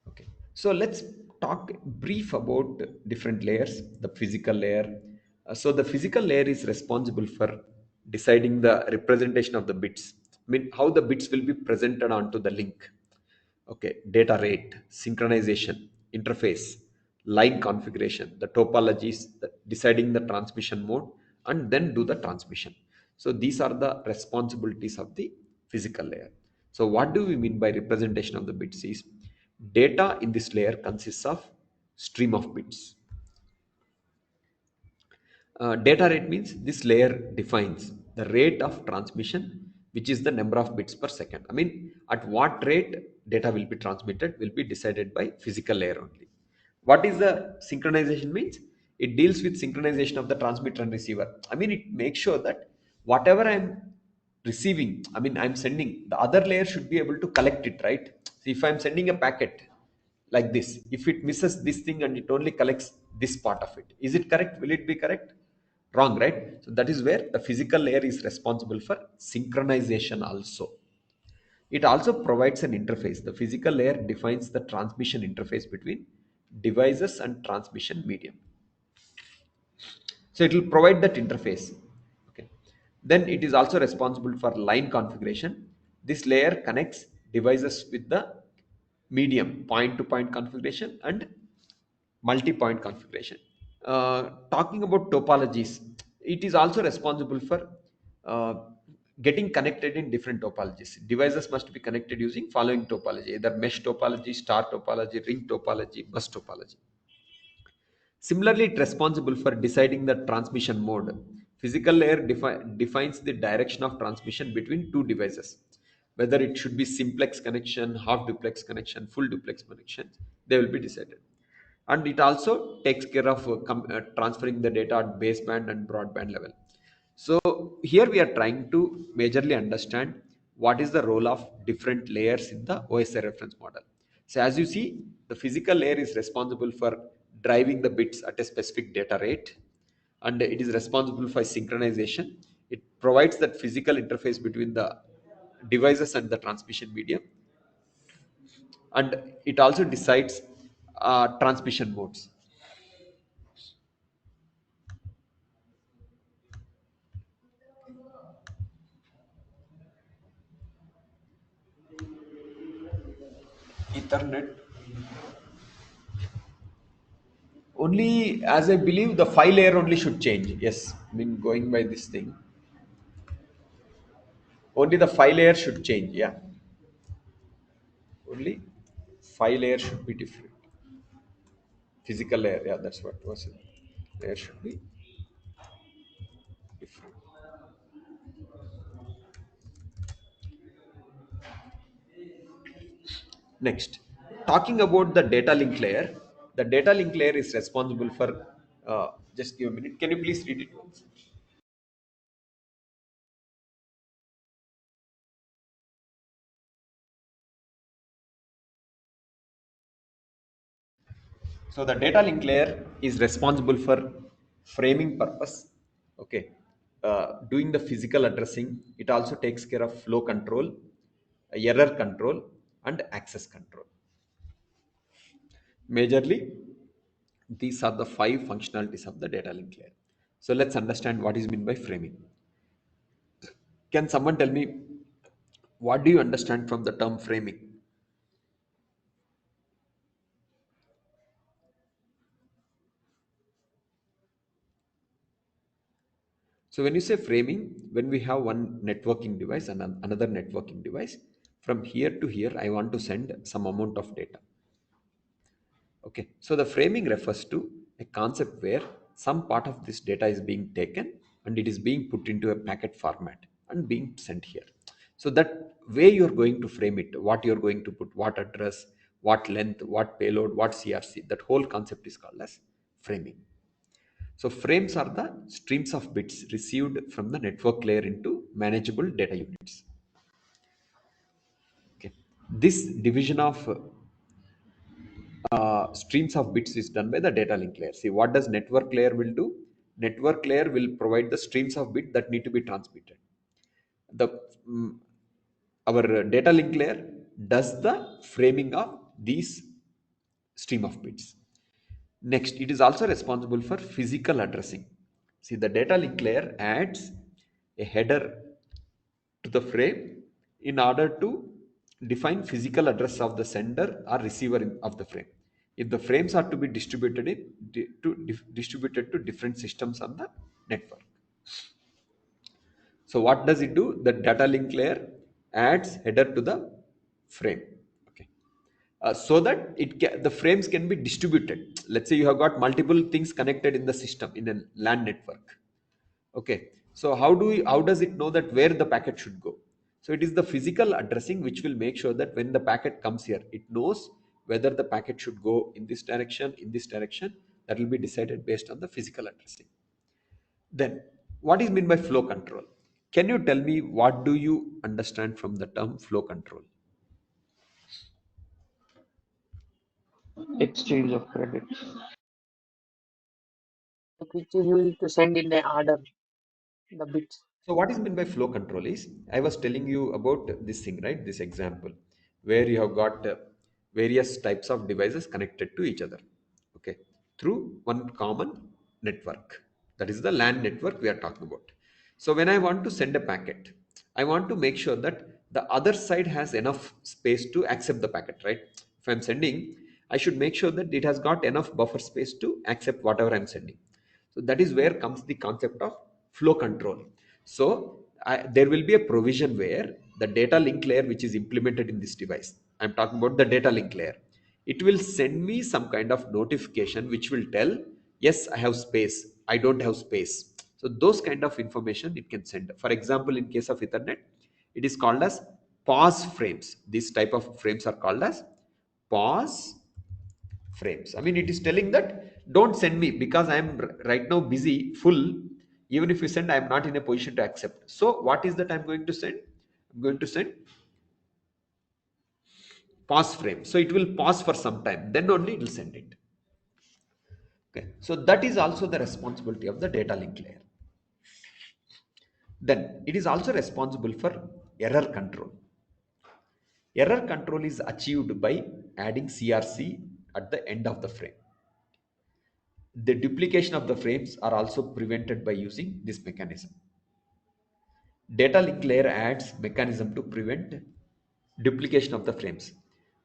Okay, so let's talk brief about different layers. The physical layer. So the physical layer is responsible for deciding the representation of the bits. I mean, how the bits will be presented onto the link. Okay, data rate, synchronization, interface, line configuration, the topologies, deciding the transmission mode, and then do the transmission. So these are the responsibilities of the physical layer. So what do we mean by representation of the bits is data in this layer consists of stream of bits. Data rate means this layer defines the rate of transmission, which is the number of bits per second. I mean, at what rate data will be transmitted will be decided by physical layer only. What is the synchronization means? It deals with synchronization of the transmitter and receiver. I mean, it makes sure that whatever I'm receiving, I mean, I'm sending, the other layer should be able to collect it, right? So if I'm sending a packet like this, if it misses this thing and it only collects this part of it, is it correct? Will it be correct? Wrong, right? So that is where the physical layer is responsible for synchronization also. It also provides an interface. The physical layer defines the transmission interface between devices and transmission medium. So it will provide that interface. Okay. Then it is also responsible for line configuration. This layer connects devices with the medium, point to point configuration and multi point configuration. Talking about topologies, it is also responsible for uh, getting connected in different topologies. Devices must be connected using following topology, either mesh topology, star topology, ring topology, bus topology. Similarly, it is responsible for deciding the transmission mode. Physical layer defines the direction of transmission between two devices. whether it should be simplex connection, half duplex connection, full duplex connection, they will be decided. And it also takes care of transferring the data at baseband and broadband level. So here we are trying to majorly understand what is the role of different layers in the OSI reference model. So as you see, the physical layer is responsible for driving the bits at a specific data rate, and it is responsible for synchronization. It provides that physical interface between the devices and the transmission medium, and it also decides transmission modes. Ethernet only, as I believe, the file layer only should change. Yes, I mean, going by this thing, only the file layer should change. Yeah, only file layer should be different. Physical layer, yeah, that's what was it. Layer should be different. Next, talking about the data link layer, the data link layer is responsible for. Just give a minute. Can you please read it once? So the data link layer is responsible for framing purpose. Okay, doing the physical addressing. It also takes care of flow control, error control, and access control. Majorly, these are the five functionalities of the data link layer. So let's understand what is meant by framing. Can someone tell me what do you understand from the term framing? So when you say framing, when we have one networking device and another networking device, from here to here, I want to send some amount of data. Okay, so the framing refers to a concept where some part of this data is being taken and it is being put into a packet format and being sent here. So that way you're going to frame it, what you're going to put, what address, what length, what payload, what CRC, that whole concept is called as framing. So frames are the streams of bits received from the network layer into manageable data units. Okay. This division of streams of bits is done by the data link layer. See, what does network layer will do? Network layer will provide the streams of bit that need to be transmitted. The mm, our data link layer does the framing of these stream of bits. Next, it is also responsible for physical addressing. See, the data link layer adds a header to the frame in order to define physical address of the sender or receiver of the frame. If the frames are to be distributed to different systems on the network. So what does it do? The data link layer adds header to the frame. Okay. So that the frames can be distributed. Let's say you have got multiple things connected in the system in a LAN network. Okay, so how does it know that where the packet should go? So it is the physical addressing which will make sure that when the packet comes here, it knows whether the packet should go in this direction, in this direction. That will be decided based on the physical addressing. Then, what is meant by flow control? Can you tell me what do you understand from the term flow control? Exchange of credits. Which is used to send in the order the bits. So what is meant by flow control is, I was telling you about this thing, right? This example where you have got various types of devices connected to each other, okay, through one common network. That is the LAN network we are talking about. So when I want to send a packet, I want to make sure that the other side has enough space to accept the packet, right? If I'm sending, I should make sure that it has got enough buffer space to accept whatever I'm sending. So that is where comes the concept of flow control. So there will be a provision where the data link layer which is implemented in this device, I'm talking about the data link layer, it will send me some kind of notification which will tell, yes, I have space, I don't have space. So those kind of information it can send. For example, in case of Ethernet, it is called as pause frames. This type of frames are called as pause frames. I mean, it is telling that don't send me because I am right now busy, full. Even if you send, I am not in a position to accept. So what is that I'm going to send? I'm going to send pause frame. So it will pause for some time. Then only it will send it. Okay. So that is also the responsibility of the data link layer. Then it is also responsible for error control. Error control is achieved by adding CRC at the end of the frame. The duplication of the frames are also prevented by using this mechanism. Data link layer adds mechanism to prevent duplication of the frames.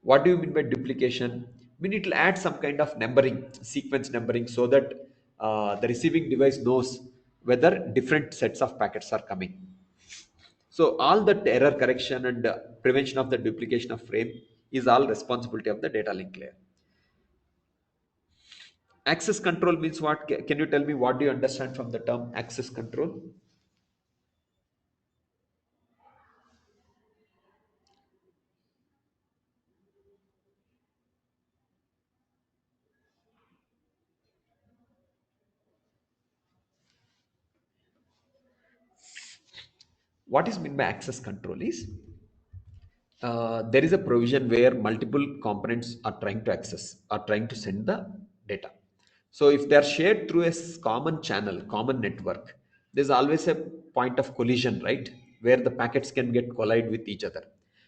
What do you mean by duplication? I mean, it will add some kind of numbering, sequence numbering, so that the receiving device knows whether different sets of packets are coming. So all that error correction and prevention of the duplication of frame is all responsibility of the data link layer. Access control means what? Can you tell me what do you understand from the term access control? What is meant by access control is there is a provision where multiple components are trying to access, are trying to send the data. So if they are shared through a common channel, common network, there's always a point of collision, right? Where the packets can get collide with each other.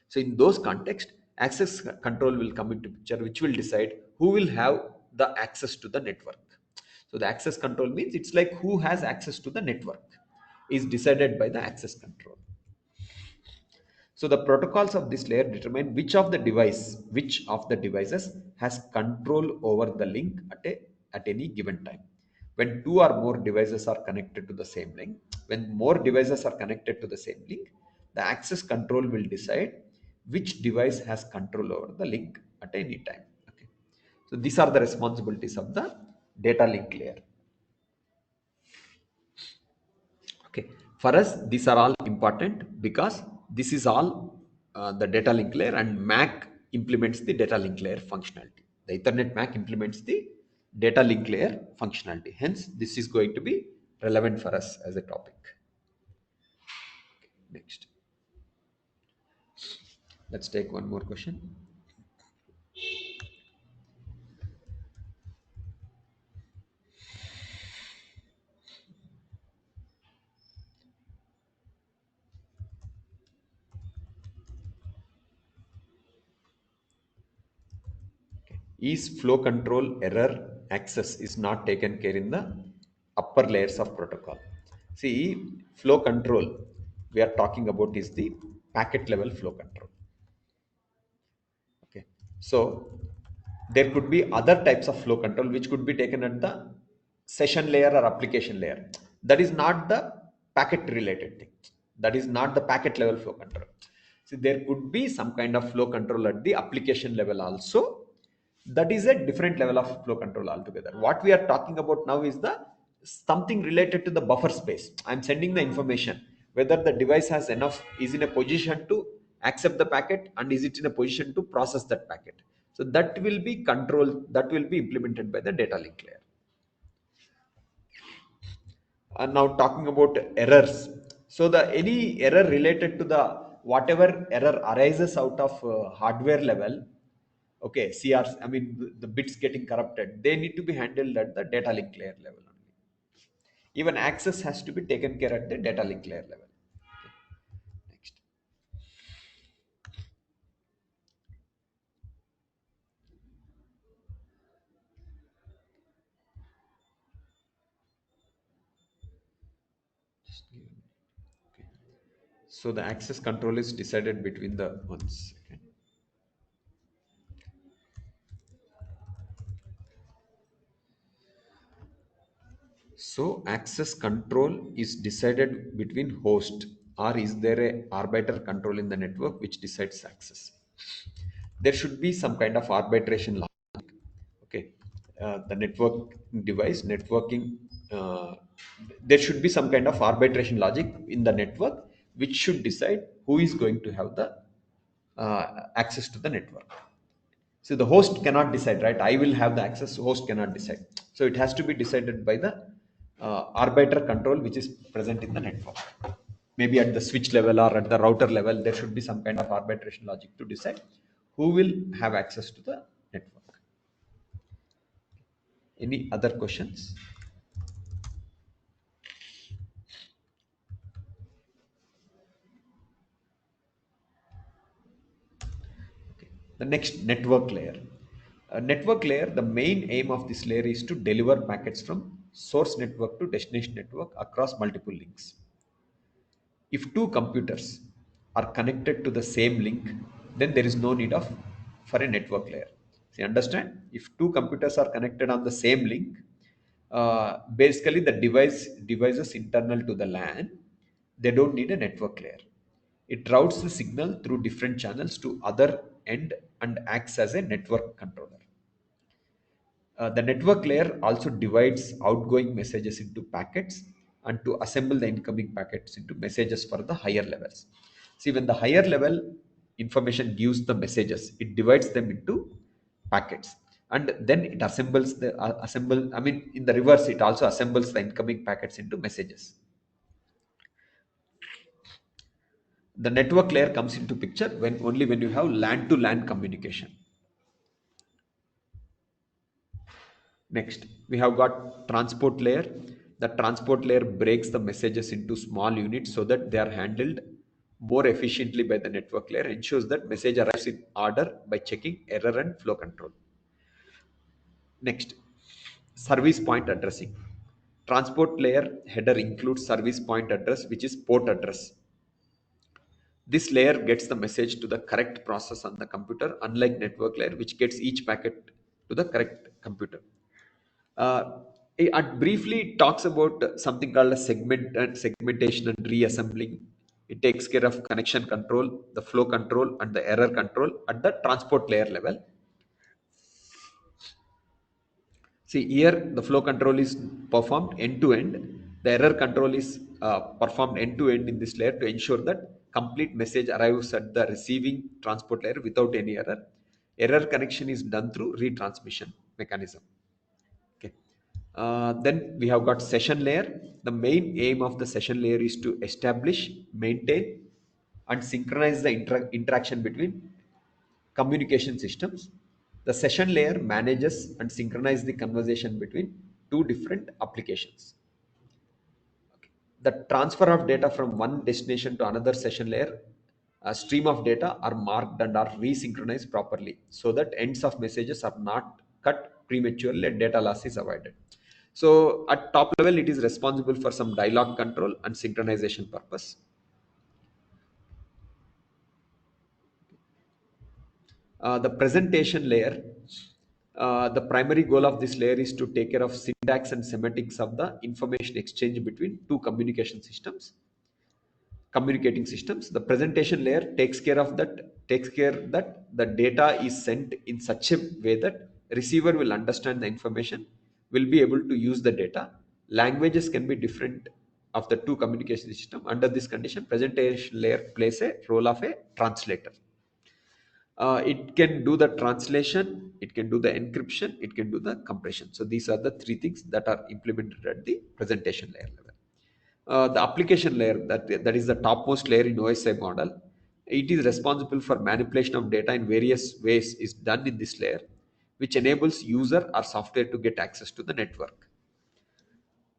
So in those contexts, access control will come into picture, which will decide who will have the access to the network. So the access control means it's like who has access to the network is decided by the access control. So the protocols of this layer determine which of the devices has control over the link at any given time. When two or more devices are connected to the same link, when more devices are connected to the same link, the access control will decide which device has control over the link at any time. Okay. So these are the responsibilities of the data link layer. Okay, for us these are all important because this is all the data link layer, and MAC implements the data link layer functionality. The Ethernet MAC implements the data link layer functionality, hence this is going to be relevant for us as a topic. Next, let's take one more question. Is flow control error access is not taken care in the upper layers of protocol? See, flow control we are talking about is the packet level flow control. Okay, so there could be other types of flow control which could be taken at the session layer or application layer. That is not the packet related thing, that is not the packet level flow control. See, there could be some kind of flow control at the application level also. That is a different level of flow control altogether. What we are talking about now is the something related to the buffer space. I'm sending the information whether the device has enough, is in a position to accept the packet, and is it in a position to process that packet. So that will be controlled, that will be implemented by the data link layer. And now talking about errors, so the any error related to the whatever error arises out of hardware level, okay, CRs, I mean the bits getting corrupted, they need to be handled at the data link layer level only. Even access has to be taken care at the data link layer level. Okay. Next, just give me- okay. So the access control is decided between the ones. Okay. So access control is decided between host, or is there a arbiter control in the network which decides access? There should be some kind of arbitration logic. Okay, the network device networking. There should be some kind of arbitration logic in the network which should decide who is going to have the access to the network. So the host cannot decide, right? I will have the access, host cannot decide. So it has to be decided by the arbiter control which is present in the network. Maybe at the switch level or at the router level, there should be some kind of arbitration logic to decide who will have access to the network. Any other questions? The next, network layer. A network layer, the main aim of this layer is to deliver packets from source network to destination network across multiple links. If two computers are connected to the same link, then there is no need of for a network layer. See, understand? If two computers are connected on the same link, basically the devices internal to the LAN, they don't need a network layer. It routes the signal through different channels to other end and acts as a network controller. The network layer also divides outgoing messages into packets and to assemble the incoming packets into messages for the higher levels. See, when the higher level information gives the messages, it divides them into packets and then it assembles the in the reverse, it also assembles the incoming packets into messages. The network layer comes into picture when only when you have LAN to LAN communication. Next, we have got transport layer. The transport layer breaks the messages into small units so that they are handled more efficiently by the network layer, ensures that message arrives in order by checking error and flow control. Next, service point addressing. Transport layer header includes service point address, which is port address. This layer gets the message to the correct process on the computer, unlike network layer, which gets each packet to the correct computer. It briefly talks about something called a segmentation and reassembling. It takes care of connection control, the flow control, and the error control at the transport layer level. See here, the flow control is performed end to end. The error control is performed end to end in this layer to ensure that complete message arrives at the receiving transport layer without any error. Error connection is done through retransmission mechanism. Okay. Then we have got session layer. The main aim of the session layer is to establish, maintain, and synchronize the interaction between communication systems. The session layer manages and synchronizes the conversation between two different applications. The transfer of data from one destination to another session layer, a stream of data are marked and are resynchronized properly so that ends of messages are not cut prematurely and data loss is avoided. So at top level, it is responsible for some dialogue control and synchronization purpose. The presentation layer, the primary goal of this layer is to take care of syntax and semantics of the information exchange between two communicating systems. The presentation layer takes care that the data is sent in such a way that receiver will understand the information, will be able to use the data. Languages can be different of the two communication system. Under this condition, presentation layer plays a role of a translator. It can do the translation, it can do the encryption, it can do the compression. So these are the three things that are implemented at the presentation layer level. The application layer, that is the topmost layer in OSI model, it is responsible for manipulation of data in various ways is done in this layer, which enables user or software to get access to the network.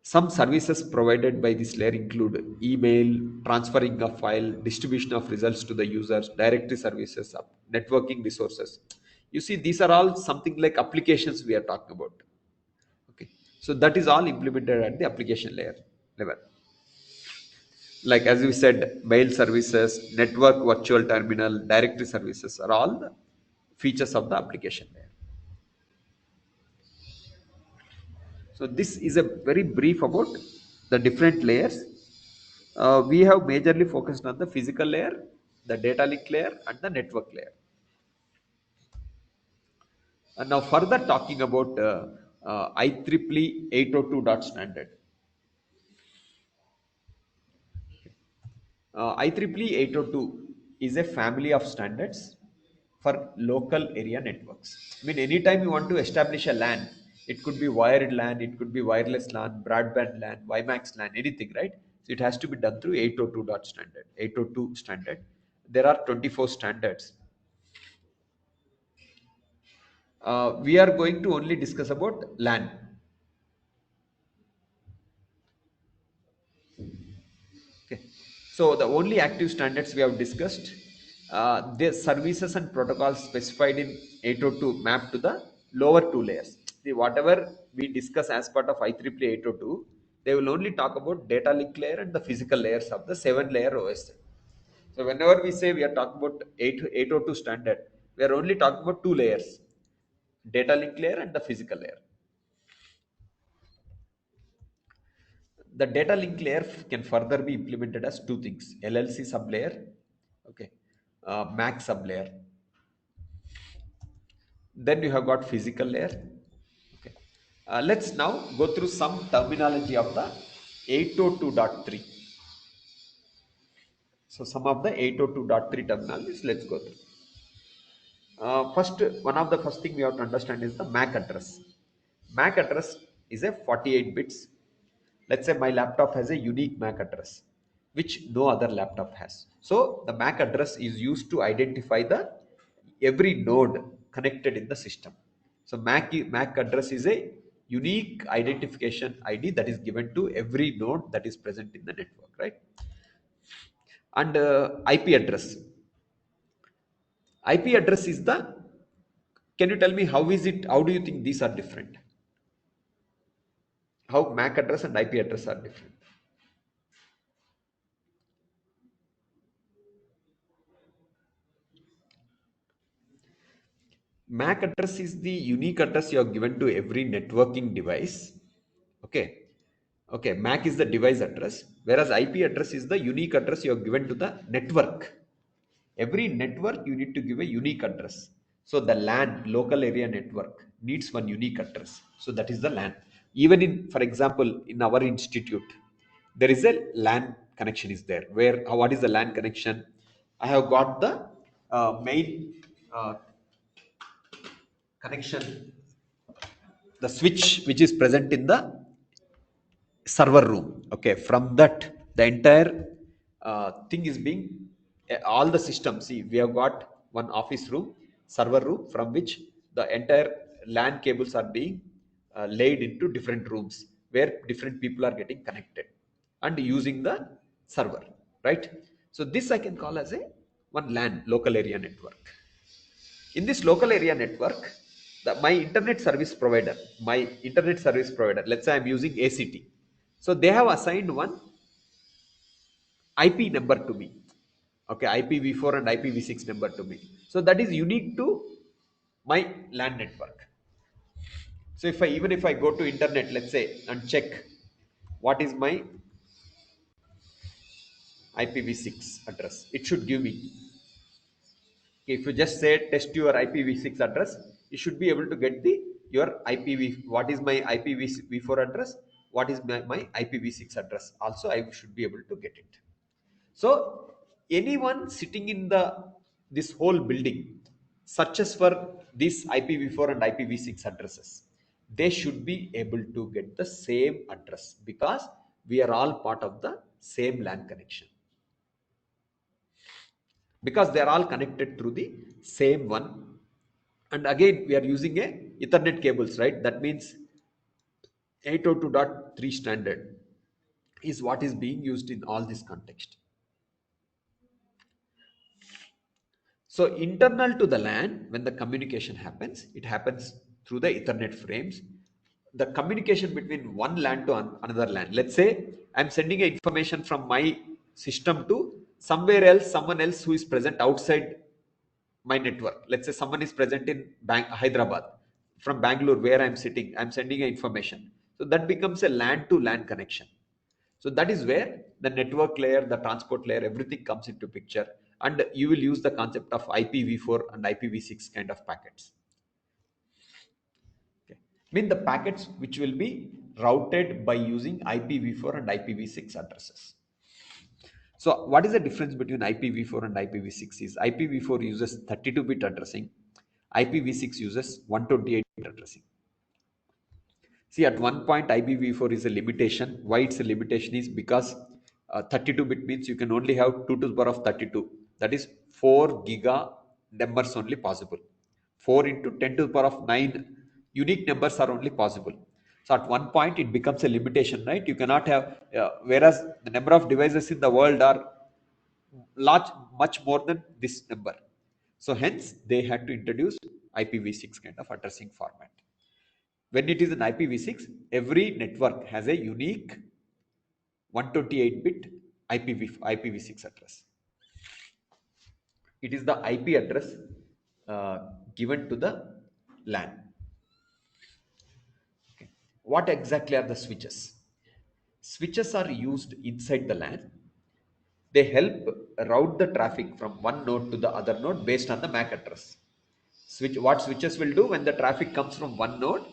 Some services provided by this layer include email, transferring of file, distribution of results to the users, directory services, networking resources. You see, these are all something like applications we are talking about. Okay, so that is all implemented at the application layer level. Like as we said, mail services, network virtual terminal, directory services are all the features of the application layer. So this is a very brief about the different layers. We have majorly focused on the physical layer, the data link layer, and the network layer. And now further talking about IEEE 802 dot standard. IEEE 802 is a family of standards for local area networks. I mean, anytime you want to establish a LAN, it could be wired LAN, it could be wireless LAN, broadband LAN, WiMAX LAN, anything, right? So it has to be done through 802 dot standard, 802 standard. There are 24 standards. We are going to only discuss about LAN. Okay. So the only active standards we have discussed, the services and protocols specified in 802 map to the lower two layers. See, whatever we discuss as part of IEEE 802, they will only talk about data link layer and the physical layers of the 7-layer OS. So whenever we say we are talking about 802 standard, we are only talking about two layers, data link layer and the physical layer. The data link layer can further be implemented as two things: LLC sublayer, okay, MAC sublayer. Then you have got physical layer. Okay, let's now go through some terminology of the 802.3. So some of the 802.3 terminologies, let's go through. One of the first thing we have to understand is the MAC address. MAC address is a 48 bits. Let's say my laptop has a unique MAC address, which no other laptop has. So the MAC address is used to identify the every node connected in the system. So MAC address is a unique identification ID that is given to every node that is present in the network, right? And IP address. IP address is the, can you tell me how is it, how do you think these are different? How MAC address and IP address are different? MAC address is the unique address you are given to every networking device. Okay. Okay. MAC is the device address, whereas IP address is the unique address you are given to the network. Every network you need to give a unique address. So the LAN, local area network, needs one unique address. So that is the LAN. Even in, for example, in our institute, there is a LAN connection is there. Where, what is the LAN connection? I have got the main connection, the switch which is present in the server room. Okay, from that the entire thing is being, all the systems, see, we have got one office room, server room, from which the entire LAN cables are being laid into different rooms where different people are getting connected and using the server, right? So this I can call as a one LAN, local area network. In this local area network, my internet service provider, let's say I'm using ACT, so they have assigned one IP number to me. Okay, IPv4 and IPv6 number to me, so that is unique to my LAN network. So if I, even if I go to internet, let's say, and check what is my IPv6 address, it should give me, if you just say test your IPv6 address, you should be able to get the your IPv, what is my IPv4 address, what is my IPv6 address, also I should be able to get it. So anyone sitting in the this whole building searches for these IPv4 and IPv6 addresses, they should be able to get the same address because we are all part of the same LAN connection, because they are all connected through the same one. And again, we are using a Ethernet cables, right? That means 802.3 standard is what is being used in all this context. So internal to the LAN, when the communication happens, it happens through the Ethernet frames. The communication between one LAN to another LAN. Let's say I'm sending information from my system to somewhere else, someone else who is present outside my network. Let's say someone is present in Hyderabad, from Bangalore where I'm sitting, I'm sending information. So that becomes a LAN to LAN connection. So that is where the network layer, the transport layer, everything comes into picture, and you will use the concept of IPv4 and IPv6 kind of packets. Okay. I mean the packets which will be routed by using IPv4 and IPv6 addresses. So what is the difference between IPv4 and IPv6 is IPv4 uses 32-bit addressing, IPv6 uses 128-bit addressing. See, at one point IPv4 is a limitation. Why it's a limitation is because 32-bit means you can only have 2 to the power of 32. That is 4 giga numbers only possible. 4 into 10 to the power of 9 unique numbers are only possible. So at one point it becomes a limitation, right? You cannot have, whereas the number of devices in the world are large, much more than this number. So hence they had to introduce IPv6 kind of addressing format. When it is an IPv6, every network has a unique 128-bit IPv6 address. It is the IP address given to the LAN. Okay. What exactly are the switches? Switches are used inside the LAN. They help route the traffic from one node to the other node based on the MAC address. What switches will do when the traffic comes from one node,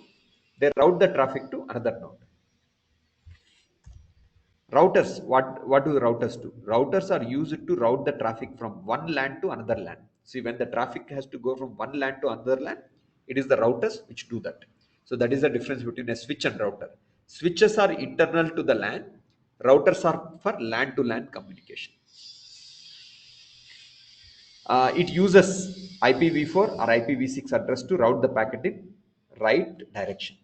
they route the traffic to another node. Routers, what do routers do? Routers are used to route the traffic from one LAN to another LAN. See, when the traffic has to go from one LAN to another LAN, it is the routers which do that. So that is the difference between a switch and router. Switches are internal to the LAN. Routers are for LAN to LAN communication. It uses IPv4 or IPv6 address to route the packet in right direction.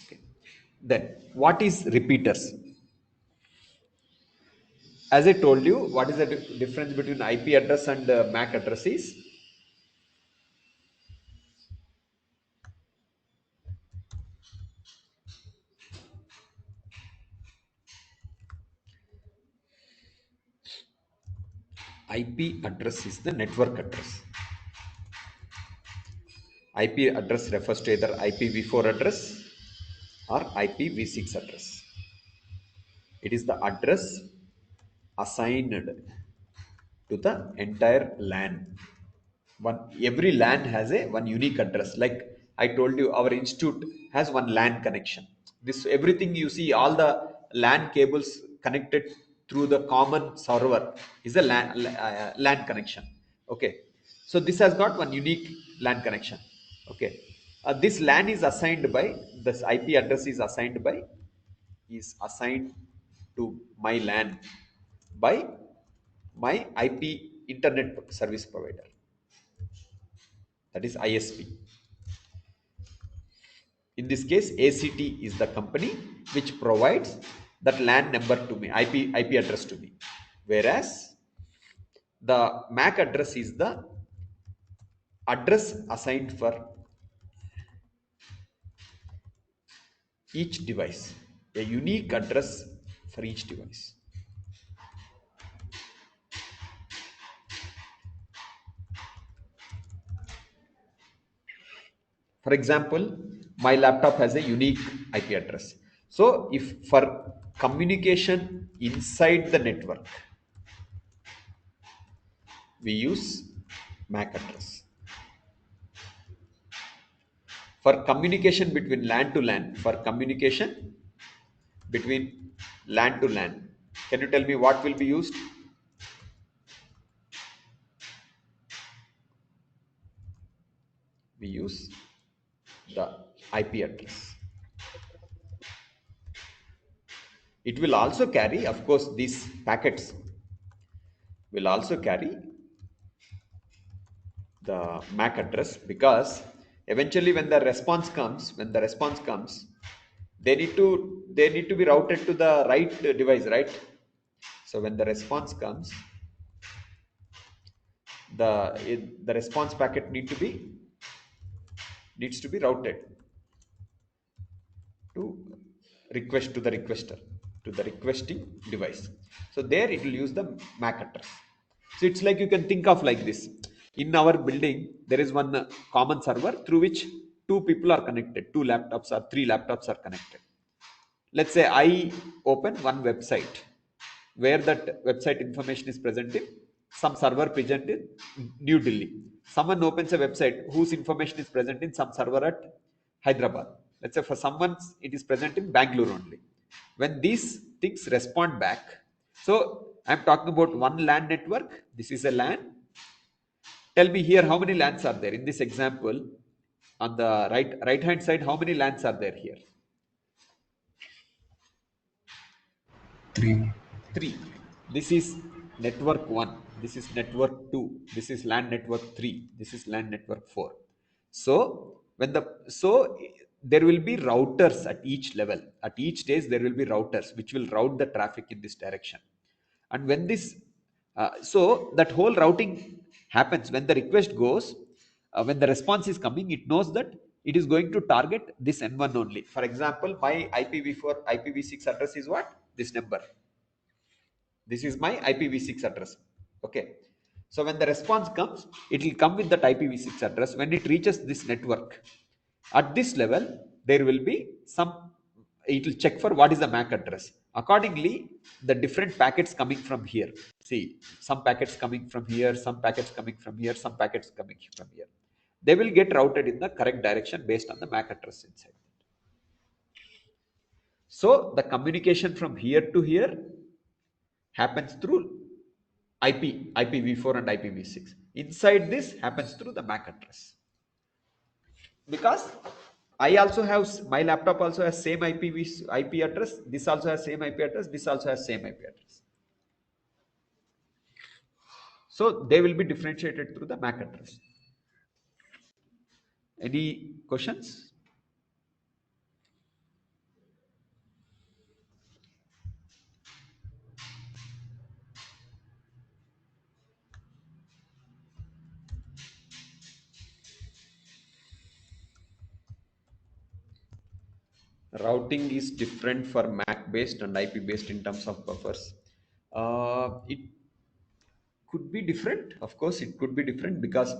Okay. Then, what is repeaters? As I told you, what is the difference between IP address and MAC address is IP address is the network address. IP address refers to either IPv4 address or IPv6 address. It is the address assigned to the entire LAN. Every LAN has one unique address. Like I told you, our institute has one LAN connection. This everything you see, all the LAN cables connected through the common server is a LAN connection. Okay, so this has got one unique LAN connection. Okay, this LAN is assigned by this IP address is assigned to my LAN by my IP internet service provider, that is ISP. In this case, ACT is the company which provides that LAN number to me, IP address to me. Whereas the MAC address is the address assigned for each device, a unique address for each device. For example, my laptop has a unique IP address. So if for communication inside the network, we use MAC address. For communication between LAN to LAN, for communication between LAN to LAN, can you tell me what will be used? We use the IP address. It will also carry, of course, these packets will also carry the MAC address, because eventually when the response comes, they need to be routed to the right device, right? So when the response comes, the response packet needs to be routed to the requesting device. So there it will use the MAC address. So it's like, you can think of like this: in our building there is one common server through which two people are connected, two laptops or three laptops are connected. Let's say I open one website where that website information is present in some server present in New Delhi. Someone opens a website whose information is present in some server at Hyderabad. Let's say for someone it is present in Bangalore only. When these things respond back, so I'm talking about one LAN network. This is a LAN. Tell me here how many LANs are there in this example. On the right hand side, how many LANs are there here? 3. 3. This is network 1. This is network 2. This is LAN network 3. This is LAN network 4. So there will be routers at each level. At each stage there will be routers which will route the traffic in this direction. And when this so that whole routing happens when the request goes, when the response is coming, it knows that it is going to target this N1 only. For example, my IPv4 IPv6 address is what? This number. This is my IPv6 address. Okay, so when the response comes, it will come with that IPv6 address. When it reaches this network at this level, there will be some, it will check for what is the MAC address. Accordingly, the different packets coming from here, see, some packets coming from here, some packets coming from here, some packets coming from here, they will get routed in the correct direction based on the MAC address inside. So the communication from here to here happens through IPv4 and IPv6. Inside this happens through the MAC address. Because I also have, my laptop also has same IP address. This also has same IP address. This also has same IP address. So they will be differentiated through the MAC address. Any questions? Routing is different for MAC based and IP based in terms of buffers. It could be different. Of course, it could be different because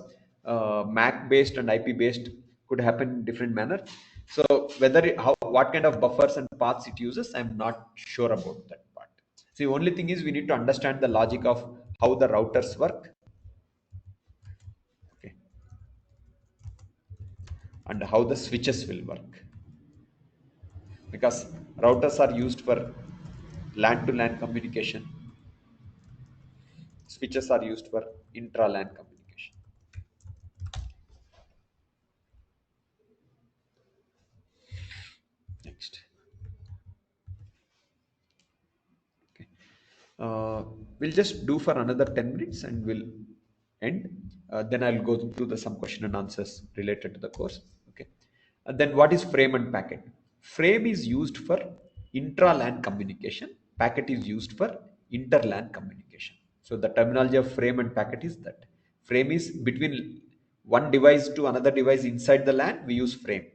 MAC based and IP based could happen in different manner. So whether what kind of buffers and paths it uses, I'm not sure about that part. See, only thing is we need to understand the logic of how the routers work. Okay, and how the switches will work, because routers are used for LAN to LAN communication. Switches are used for intra LAN communication. Next. Okay. We'll just do for another 10 minutes and we'll end. Then I'll go through some question and answers related to the course. Okay. Then what is frame and packet? Frame is used for intra LAN communication. Packet is used for inter LAN communication. So the terminology of frame and packet is that. Frame is between one device to another device inside the LAN, we use frame.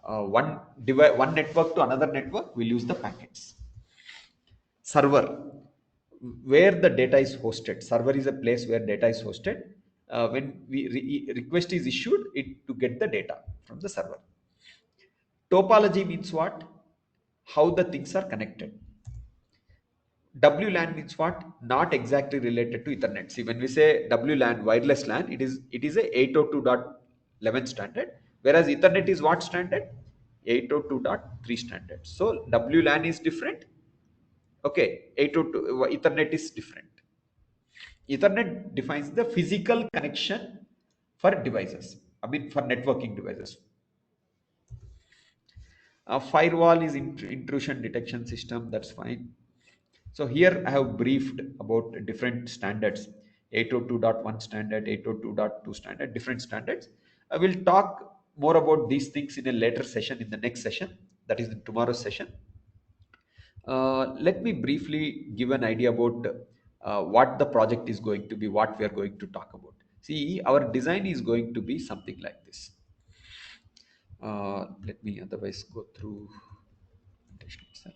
One network to another network, we'll use the packets. Server, where the data is hosted. Server is a place where data is hosted. When request is issued, it to get the data from the server. Topology means what? How the things are connected. WLAN means what? Not exactly related to Ethernet. See, when we say WLAN, wireless LAN, it is a 802.11 standard, whereas Ethernet is what standard? 802.3 standard. So WLAN is different. Okay, 802 Ethernet is different. Ethernet defines the physical connection for devices. I mean, for networking devices. Firewall is intrusion detection system. That's fine. So here I have briefed about different standards: 802.1 standard, 802.2 standard, different standards. I will talk more about these things in a later session, in the next session, that is in tomorrow's session. Let me briefly give an idea about what the project is going to be, what we are going to talk about. See, our design is going to be something like this. Let me otherwise go through itself.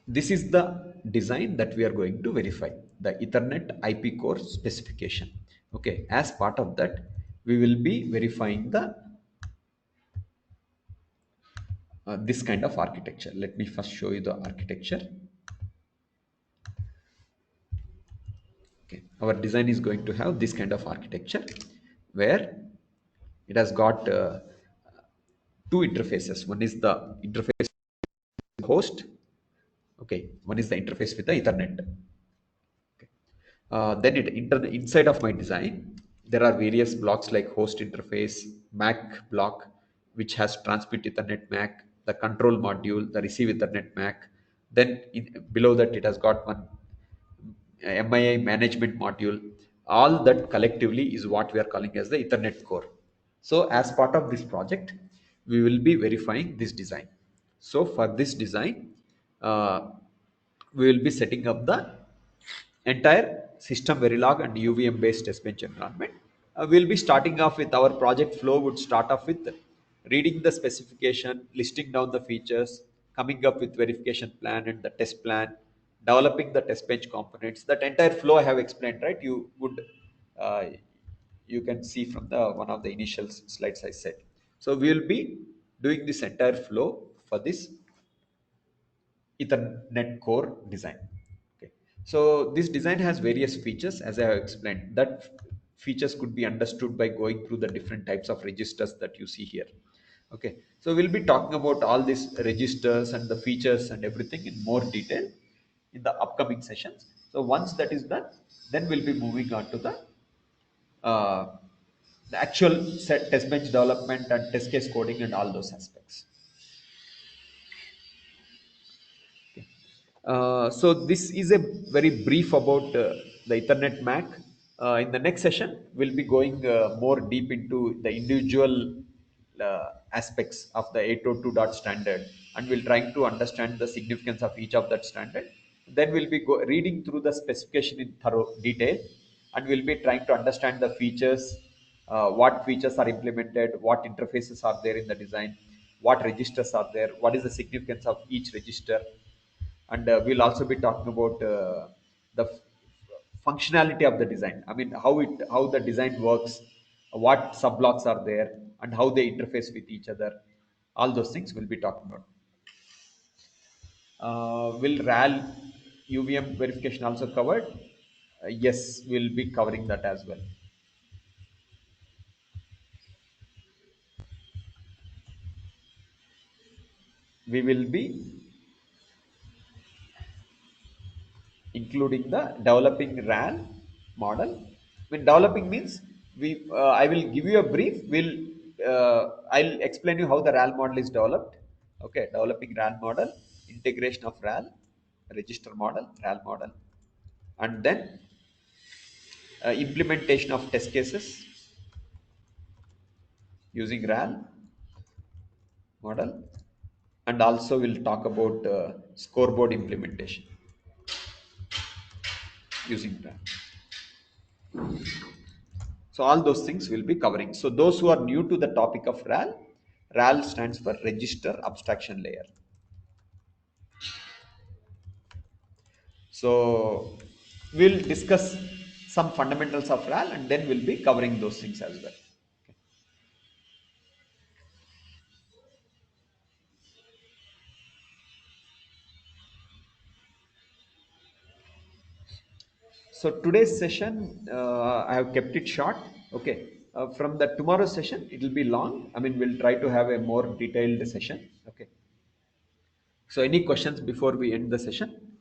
This is the design that we are going to verify, the Ethernet IP core specification. Okay, as part of that, we will be verifying the this kind of architecture. Let me first show you the architecture. Okay, our design is going to have this kind of architecture where it has got two interfaces. One is the interface host, okay, one is the interface with the Ethernet. Then inside of my design, there are various blocks like host interface, MAC block, which has transmit Ethernet MAC, the control module, the receive Ethernet MAC. Then below that, it has got one MII management module. All that collectively is what we are calling as the Ethernet core. So as part of this project, we will be verifying this design. So for this design, uh, we will be setting up the entire system Verilog and UVM based test bench environment. We'll be starting off with our project flow would start off with reading the specification, listing down the features, coming up with verification plan and the test plan, developing the test bench components. That entire flow I have explained, right? Uh, you can see from the one of the initial slides I said. So we will be doing this entire flow for this Ethernet core design. Okay. So this design has various features as I have explained. That features could be understood by going through the different types of registers that you see here. Okay. So we'll be talking about all these registers and the features and everything in more detail in the upcoming sessions. So once that is done, then we'll be moving on to uh, the actual set test bench development and test case coding and all those aspects. So this is a very brief about the Ethernet MAC. In the next session, we'll be going more deep into the individual aspects of the 802 dot standard, and we'll trying to understand the significance of each of that standard. Then we'll be reading through the specification in thorough detail, and we'll be trying to understand the features, what features are implemented, what interfaces are there in the design, what registers are there, what is the significance of each register, and we'll also be talking about the functionality of the design. I mean, how the design works, what subblocks are there, and how they interface with each other. All those things we'll be talking about. Will RAL UVM verification also covered? Yes, we'll be covering that as well. We will be including the developing RAL model. When developing means I will give you a brief. I'll explain you how the RAL model is developed. Okay, developing RAL model, integration of RAL, register model, RAL model, and then implementation of test cases using RAL model, and also we'll talk about scoreboard implementation using RAL. So all those things we'll be covering. So those who are new to the topic of RAL, RAL stands for Register Abstraction Layer. So we'll discuss some fundamentals of RAL and then we'll be covering those things as well. Okay. So today's session, I have kept it short. Okay. From the tomorrow's session, it will be long. I mean, we'll try to have a more detailed session. Okay. So any questions before we end the session?